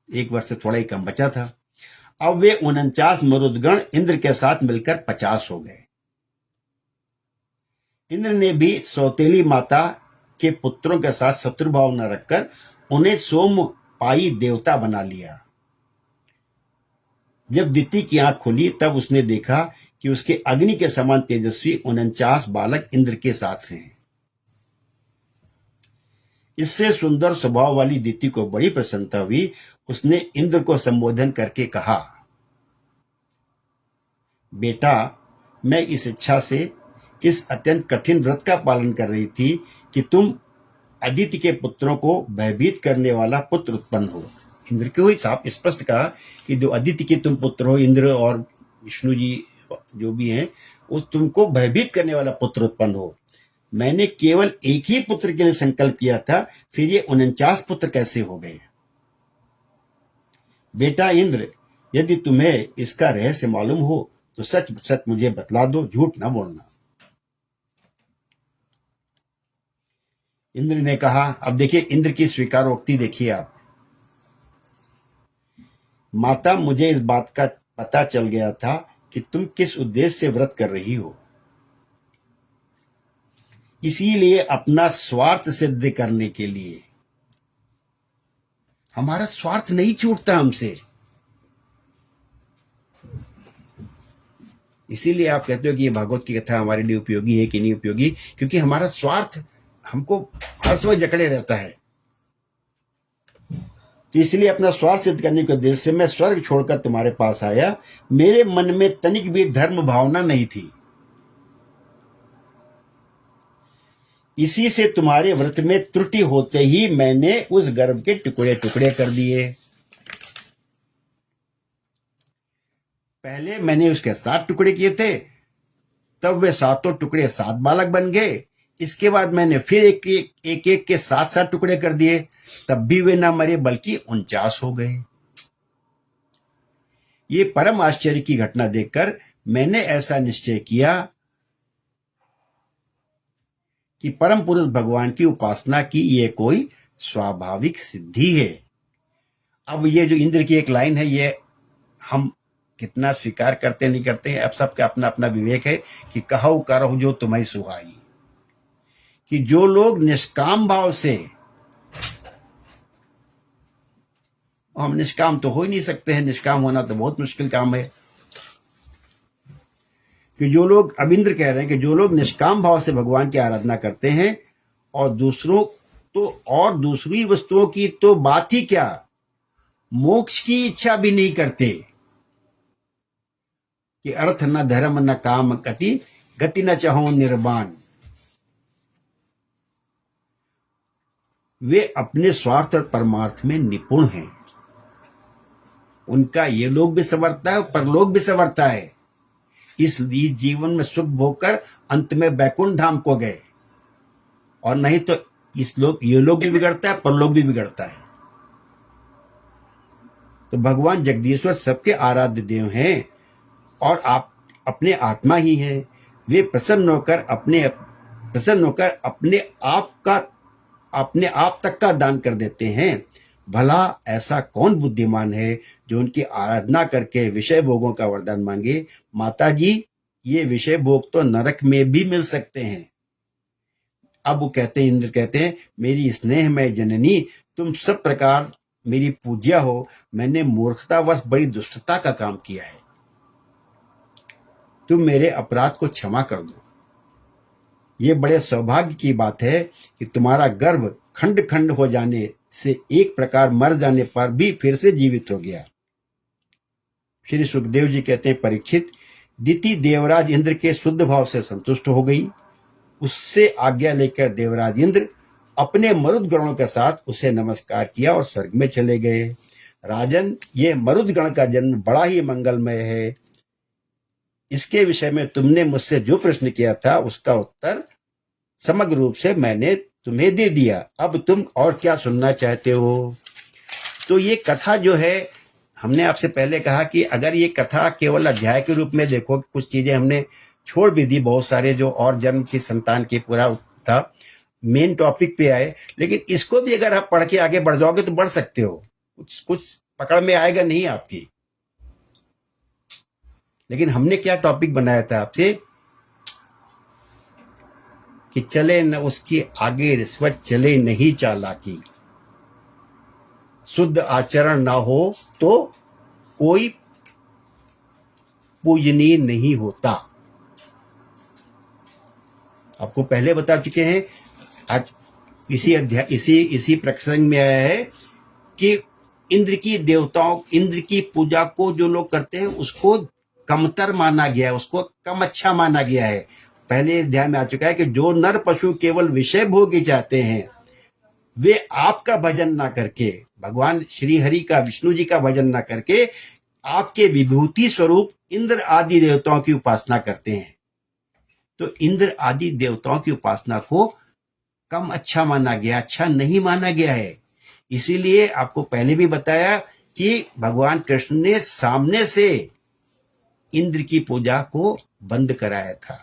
Speaker 1: 1 वर्ष से थोड़ा ही कम बचा था। अब वे 49 मरुदगण इंद्र के साथ मिलकर 50 हो गए। इंद्र ने भी सौतेली माता के पुत्रों के साथ शत्रुभाव न रखकर उन्हें सोमपाई देवता बना लिया। जब दिति की आंख खुली तब उसने देखा कि उसके अग्नि के समान तेजस्वी 49 बालक इंद्र के साथ हैं। इससे सुंदर स्वभाव वाली दिति को बड़ी प्रसन्नता हुई। उसने इंद्र को संबोधन करके कहा, बेटा, मैं इस इच्छा से इस अत्यंत कठिन व्रत का पालन कर रही थी कि तुम अदिति के पुत्रों को भयभीत करने वाला पुत्र उत्पन्न हो। इंद्र को ही साफ स्पष्ट कहा कि जो अदिति के तुम पुत्र हो, इंद्र और विष्णु जी जो भी हैं, वो तुमको भयभीत करने वाला पुत्र उत्पन्न हो। मैंने केवल एक ही पुत्र के लिए संकल्प किया था, फिर ये 49 पुत्र कैसे हो गए? बेटा इंद्र, यदि तुम्हें इसका रहस्य मालूम हो तो सच सच मुझे बतला दो, झूठ ना बोलना। इंद्र ने कहा, अब देखिए इंद्र की स्वीकारोक्ति देखिए आप। माता, मुझे इस बात का पता चल गया था कि तुम किस उद्देश्य से व्रत कर रही हो, इसीलिए अपना स्वार्थ सिद्ध करने के लिए। हमारा स्वार्थ नहीं छूटता हमसे, इसीलिए आप कहते हो कि ये भागवत की कथा हमारे लिए उपयोगी है कि नहीं उपयोगी, क्योंकि हमारा स्वार्थ हमको हर समय जकड़े रहता है। तो इसलिए अपना स्वार्थ सिद्ध करने के उद्देश्य से मैं स्वर्ग छोड़कर तुम्हारे पास आया। मेरे मन में तनिक भी धर्म भावना नहीं थी, इसी से तुम्हारे व्रत में त्रुटि होते ही मैंने उस गर्भ के टुकड़े टुकड़े कर दिए। पहले मैंने उसके 7 टुकड़े किए थे, तब वे 7 टुकड़े 7 बालक बन गए। इसके बाद मैंने फिर एक के 7 टुकड़े कर दिए, तब भी वे ना मरे बल्कि 49 हो गए। ये परम आश्चर्य की घटना देखकर मैंने ऐसा निश्चय किया कि परम पुरुष भगवान की उपासना की ये कोई स्वाभाविक सिद्धि है। अब ये जो इंद्र की एक लाइन है, ये हम कितना स्वीकार करते नहीं करते हैं, अब सबका अपना अपना विवेक है कि कहु करहु जो तुम्हें सुहाई। कि जो लोग निष्काम भाव से, हम निष्काम तो हो ही नहीं सकते हैं, निष्काम होना तो बहुत मुश्किल काम है, कि जो लोग, अब इंद्र कह रहे हैं कि जो लोग निष्काम भाव से भगवान की आराधना करते हैं और दूसरी वस्तुओं की तो बात ही क्या, मोक्ष की इच्छा भी नहीं करते, कि अर्थ न धर्म न काम गति न चाहो निर्वाण, वे अपने स्वार्थ और परमार्थ में निपुण हैं। उनका ये लोग भी संवरता है, परलोक भी संवरता है। इस जीवन में सुख भोगकर अंत में वैकुंठ धाम को गए, और नहीं तो ये लोग भी बिगड़ता है, परलोक भी बिगड़ता है। तो भगवान जगदीश्वर सबके आराध्य देव हैं और आप अपने आत्मा ही हैं। वे प्रसन्न होकर अपने आप तक का दान कर देते हैं। भला ऐसा कौन बुद्धिमान है जो उनकी आराधना करके विषय भोगों का वरदान मांगे। माता जी, ये विषय भोग तो नरक में भी मिल सकते हैं। अब वो इंद्र कहते हैं, मेरी स्नेहमय जननी, तुम सब प्रकार मेरी पूज्या हो। मैंने मूर्खतावश बड़ी दुष्टता का काम किया है, तुम मेरे अपराध को क्षमा कर दो। ये बड़े सौभाग्य की बात है कि तुम्हारा गर्भ खंड खंड हो जाने से एक प्रकार मर जाने पर भी फिर से जीवित हो गया। श्री सुखदेव जी कहते हैं, परीक्षित, दिति देवराज इंद्र के शुद्ध भाव से संतुष्ट हो गई। उससे आज्ञा लेकर देवराज इंद्र अपने मरुद गणों के साथ उसे नमस्कार किया और स्वर्ग में चले गए। राजन, ये मरुद गण का जन्म बड़ा ही मंगलमय है। इसके विषय में तुमने मुझसे जो प्रश्न किया था उसका उत्तर समग्र रूप से मैंने तुम्हें दे दिया। अब तुम और क्या सुनना चाहते हो? तो ये कथा जो है, हमने आपसे पहले कहा कि अगर ये कथा केवल अध्याय के रूप में देखो, कुछ चीजें हमने छोड़ भी दी, बहुत सारे जो और जन्म की संतान के पूरा था, मेन टॉपिक पे आए। लेकिन इसको भी अगर आप पढ़ के आगे बढ़ जाओगे तो बढ़ सकते हो, कुछ पकड़ में आएगा नहीं आपकी। लेकिन हमने क्या टॉपिक बनाया था आपसे कि चले न उसकी आगे रिश्वत, चले नहीं चालाकी, शुद्ध आचरण ना हो तो कोई पूजनीय नहीं होता। आपको पहले बता चुके हैं। आज इसी प्रसंग में आया है कि इंद्र की पूजा को जो लोग करते हैं उसको कमतर माना गया है, उसको कम अच्छा माना गया है। पहले अध्याय में आ चुका है कि जो नर पशु केवल विषय भोग ही चाहते हैं, वे आपका भजन ना करके, भगवान श्री हरि का, विष्णु जी का भजन ना करके आपके विभूति स्वरूप इंद्र आदि देवताओं की उपासना करते हैं। तो इंद्र आदि देवताओं की उपासना को कम अच्छा माना गया, अच्छा नहीं माना गया है। इसीलिए आपको पहले भी बताया कि भगवान कृष्ण ने सामने से इंद्र की पूजा को बंद कराया था।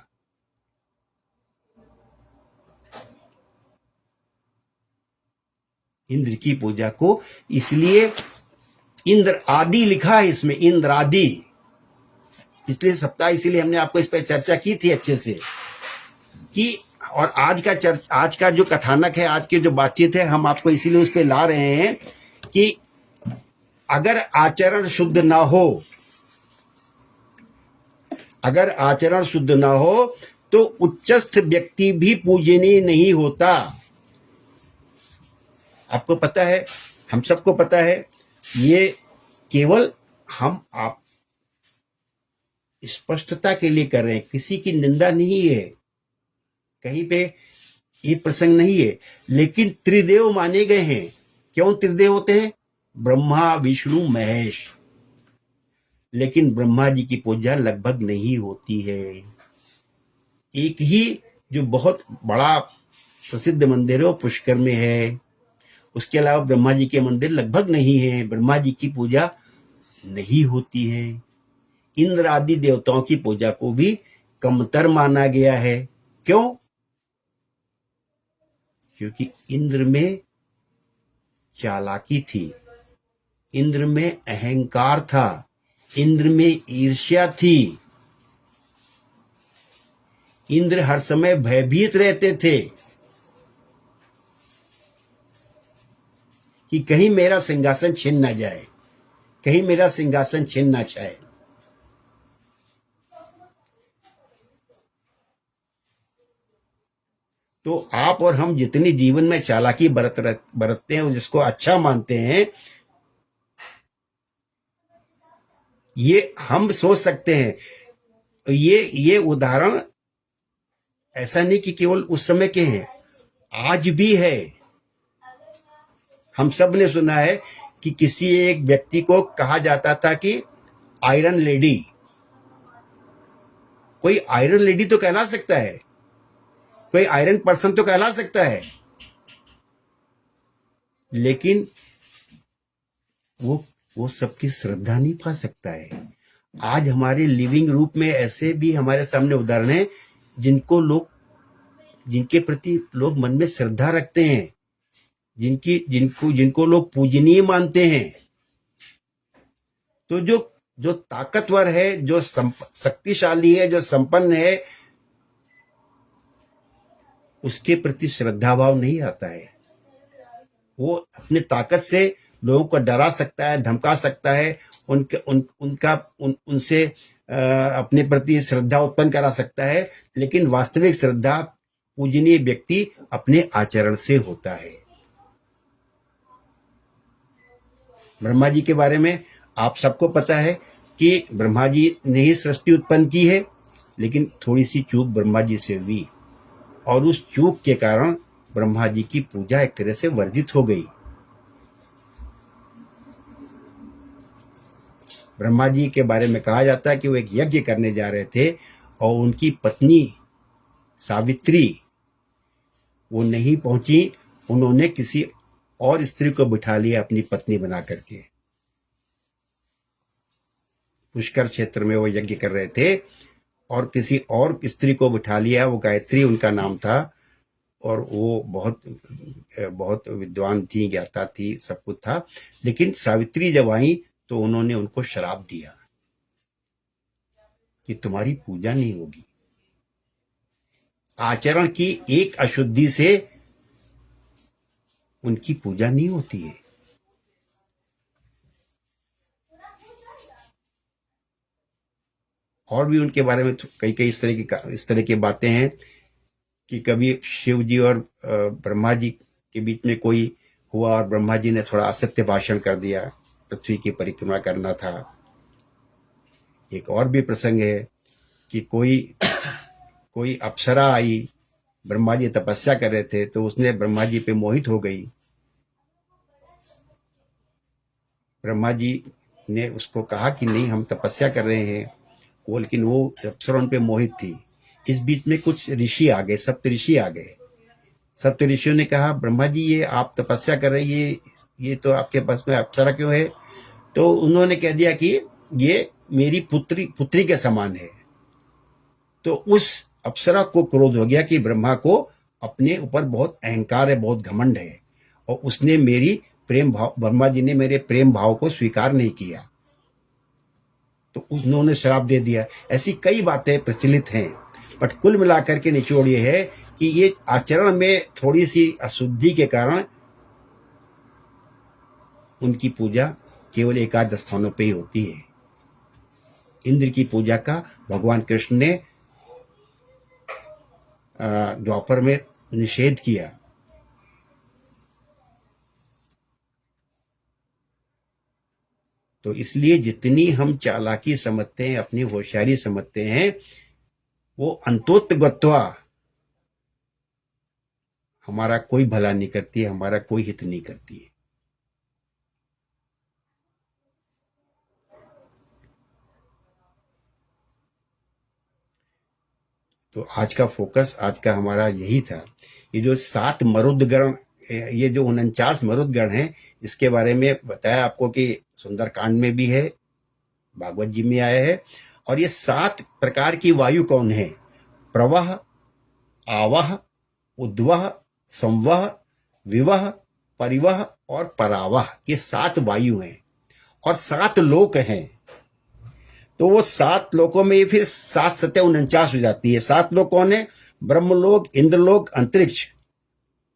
Speaker 1: इंद्र की पूजा को, इसलिए इंद्र आदि लिखा है इसमें, इंद्र आदि। पिछले सप्ताह इसीलिए हमने आपको इस पर चर्चा की थी अच्छे से कि, और आज का जो कथानक है, आज की जो बातचीत है, हम आपको इसीलिए उस पर ला रहे हैं कि अगर आचरण शुद्ध ना हो, अगर आचरण शुद्ध ना हो तो उच्चस्थ व्यक्ति भी पूजनीय नहीं होता। आपको पता है, हम सबको पता है, ये केवल हम आप स्पष्टता के लिए कर रहे हैं, किसी की निंदा नहीं है, कहीं पे ये प्रसंग नहीं है। लेकिन त्रिदेव माने गए हैं। क्यों त्रिदेव होते हैं? ब्रह्मा विष्णु महेश। लेकिन ब्रह्मा जी की पूजा लगभग नहीं होती है। एक ही जो बहुत बड़ा प्रसिद्ध मंदिर है वो पुष्कर में है। उसके अलावा ब्रह्मा जी के मंदिर लगभग नहीं है, ब्रह्मा जी की पूजा नहीं होती है। इंद्र आदि देवताओं की पूजा को भी कमतर माना गया है। क्यों? क्योंकि इंद्र में चालाकी थी, इंद्र में अहंकार था, इंद्र में ईर्ष्या थी। इंद्र हर समय भयभीत रहते थे कि कहीं मेरा सिंहासन छिन ना जाए, कहीं मेरा सिंहासन छिन ना जाए। तो आप और हम जितनी जीवन में चालाकी बरतते हैं, जिसको अच्छा मानते हैं, ये हम सोच सकते हैं। ये उदाहरण ऐसा नहीं कि केवल उस समय के हैं, आज भी है। हम सब ने सुना है कि किसी एक व्यक्ति को कहा जाता था कि आयरन लेडी। कोई आयरन लेडी तो कहला सकता है, कोई आयरन पर्सन तो कहला सकता है, लेकिन वो सबकी श्रद्धा नहीं पा सकता है। आज हमारे लिविंग रूप में ऐसे भी हमारे सामने उदाहरण है जिनके प्रति लोग मन में श्रद्धा रखते हैं, जिनको लोग पूजनीय मानते हैं। तो जो ताकतवर है, जो शक्तिशाली है, जो संपन्न है, उसके प्रति श्रद्धा भाव नहीं आता है। वो अपने ताकत से लोगों को डरा सकता है, धमका सकता है, उनसे अपने प्रति श्रद्धा उत्पन्न करा सकता है, लेकिन वास्तविक श्रद्धा पूजनीय व्यक्ति अपने आचरण से होता है। ब्रह्मा जी के बारे में आप सबको पता है कि ब्रह्मा जी ने ही सृष्टि उत्पन्न की है, लेकिन थोड़ी सी चूक ब्रह्मा जी से हुई, और उस चूक के कारण ब्रह्मा जी की पूजा एक तरह से वर्जित हो गई। ब्रह्मा जी के बारे में कहा जाता है कि वो एक यज्ञ करने जा रहे थे और उनकी पत्नी सावित्री वो नहीं पहुंची। उन्होंने किसी और स्त्री को बिठा लिया अपनी पत्नी बना करके। पुष्कर क्षेत्र में वो यज्ञ कर रहे थे और किसी और स्त्री को बिठा लिया, वो गायत्री उनका नाम था, और वो बहुत विद्वान थी, ज्ञाता थी, सब कुछ था। लेकिन सावित्री जब आई तो उन्होंने उनको श्राप दिया कि तुम्हारी पूजा नहीं होगी। आचरण की एक अशुद्धि से उनकी पूजा नहीं होती है। और भी उनके बारे में कई इस तरह की बातें हैं कि कभी शिव जी और ब्रह्मा जी के बीच में कोई हुआ और ब्रह्मा जी ने थोड़ा असत्य भाषण कर दिया, पृथ्वी की परिक्रमा करना था। एक और भी प्रसंग है कि कोई अप्सरा आई, ब्रह्मा जी तपस्या कर रहे थे तो उसने ब्रह्मा जी पे मोहित हो गई। ब्रह्मा जी ने उसको कहा कि नहीं हम तपस्या कर रहे हैं, वो लेकिन वो अप्सरा उन पे मोहित थी। इस बीच में कुछ ऋषि आ गए, सप्त ऋषि आ गए। सप्त ऋषियों ने कहा ब्रह्मा जी ये आप तपस्या कर रहे हैं, ये तो आपके पास में अप्सरा क्यों है? तो उन्होंने कह दिया कि ये मेरी पुत्री पुत्री के समान है। तो उस अप्सरा को क्रोध हो गया कि ब्रह्मा को अपने ऊपर बहुत अहंकार है, बहुत घमंड है, और उसने मेरी प्रेम भाव, ब्रह्मा जी ने मेरे प्रेम भाव को स्वीकार नहीं किया, तो उन्होंने श्राप दे दिया। ऐसी कई बातें प्रचलित हैं, बट कुल मिलाकर के निचोड़ ये है कि ये आचरण में थोड़ी सी अशुद्धि के कारण उनकी पूजा केवल एकादश स्थानों पे ही होती है। इंद्र की पूजा का भगवान कृष्ण ने द्वापर में निषेध किया। तो इसलिए जितनी हम चालाकी समझते हैं, अपनी होशियारी समझते हैं, वो अंतोत्गत्वा हमारा कोई भला नहीं करती है, हमारा कोई हित नहीं करती है। तो आज का फोकस, आज का हमारा यही था। ये जो 7 मरुदगण, ये जो 49 मरुदगण हैं, इसके बारे में बताया आपको कि सुंदरकांड में भी है, भागवत जी में आया है। और ये 7 प्रकार की वायु कौन है? प्रवह, आवह, उद्वह, संवह, विवह, परिवह और परावह, ये 7 वायु हैं और 7 लोक हैं। तो वो 7 लोकों में फिर 7 सत्य 49 हो जाती है। 7 लोक कौन है? ब्रह्मलोक, इंद्रलोक, अंतरिक्ष,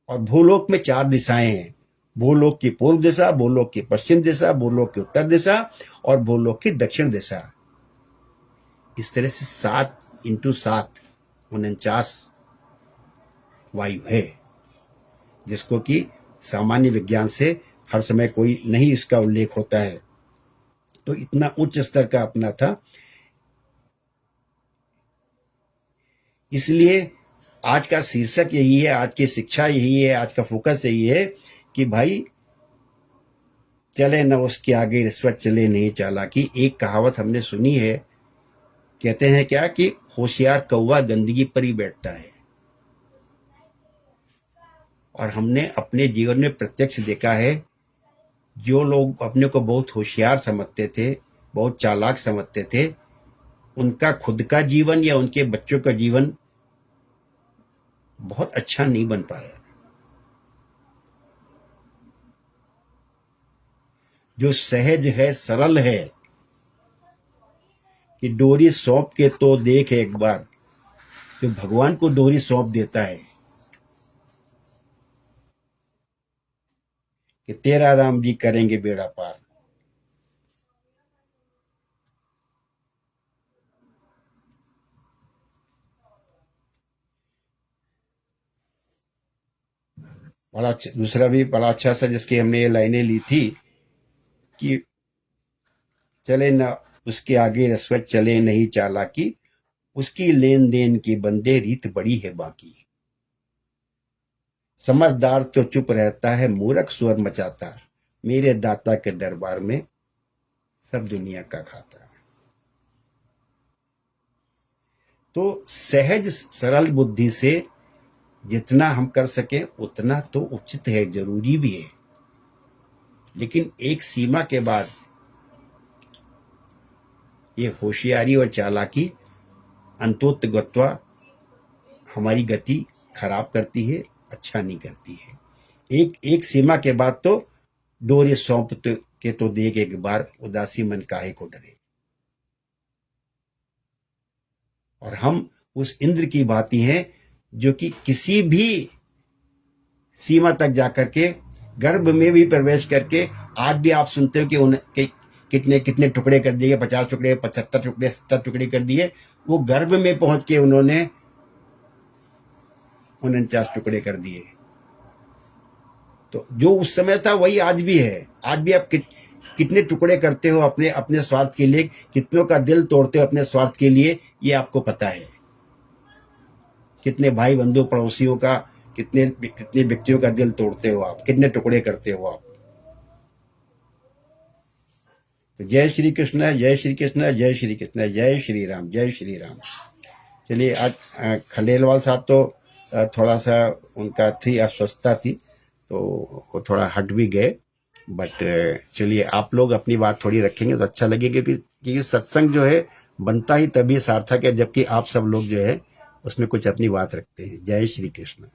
Speaker 1: और भूलोक में 4 दिशाएं हैं। भूलोक की पूर्व दिशा, भूलोक की पश्चिम दिशा, भूलोक की उत्तर दिशा और भूलोक की दक्षिण दिशा। इस तरह से 7 इंटू 7 49 वायु है, जिसको कि सामान्य विज्ञान से हर समय कोई नहीं इसका उल्लेख होता है। तो इतना उच्च स्तर का अपना था। इसलिए आज का शीर्षक यही है, आज की शिक्षा यही है, आज का फोकस यही है कि भाई चले न उसके आगे रिश्वत, चले नहीं चालाकी। एक कहावत हमने सुनी है, कहते हैं क्या कि होशियार कौवा गंदगी पर ही बैठता है। और हमने अपने जीवन में प्रत्यक्ष देखा है, जो लोग अपने को बहुत होशियार समझते थे, बहुत चालाक समझते थे, उनका खुद का जीवन या उनके बच्चों का जीवन बहुत अच्छा नहीं बन पाया। जो सहज है, सरल है, कि डोरी सौंप के तो देख एक बार, जो भगवान को डोरी सौंप देता है कि तेरा राम जी करेंगे बेड़ा पार। बड़ा दूसरा भी बड़ा अच्छा सा, जिसकी हमने ये लाइनें ली थी कि चले न उसके आगे रिश्वत, चले नहीं चालाकी, उसकी लेन देन की बंदे रीत बड़ी है बाकी। समझदार तो चुप रहता है, मूर्ख स्वर मचाता, मेरे दाता के दरबार में सब दुनिया का खाता। तो सहज सरल बुद्धि से जितना हम कर सके उतना तो उचित है, जरूरी भी है, लेकिन एक सीमा के बाद ये होशियारी और चालाकी अंतोत्गत्वा हमारी गति खराब करती है, अच्छा नहीं करती है। एक सीमा के बाद तो डोरे सौंप के तो देख एक बार, उदासी मन काहे को डरे। और हम उस इंद्र की भांति हैं जो कि किसी भी सीमा तक जाकर के गर्भ में भी प्रवेश करके, आज भी आप सुनते हो कि उनके कितने कितने टुकड़े कर दिए, 50 टुकड़े, 75 टुकड़े, 70 टुकड़े कर दिए। वो गर्भ में पहुंच के उन्होंने 49 टुकड़े कर दिए। तो जो उस समय था वही आज भी है। आज भी आप कितने टुकड़े करते हो अपने अपने स्वार्थ के लिए, कितनों का दिल तोड़ते हो अपने स्वार्थ के लिए, ये आपको पता है। कितने भाई बंधु पड़ोसियों का, कितने कितने व्यक्तियों का दिल तोड़ते हो आप, कितने टुकड़े करते हो आप। तो जय श्री कृष्ण, जय श्री कृष्ण, जय श्री कृष्ण, जय श्री राम, जय श्री राम। चलिए, आज खंडेलवाल साहब तो थोड़ा सा उनका थी, अस्वस्थता थी, तो वो थोड़ा हट भी गए। बट चलिए, आप लोग अपनी बात थोड़ी रखेंगे तो अच्छा लगेगा, क्योंकि सत्संग जो है बनता ही तभी सार्थक है जबकि आप सब लोग जो है उसमें कुछ अपनी बात रखते हैं। जय श्री कृष्ण।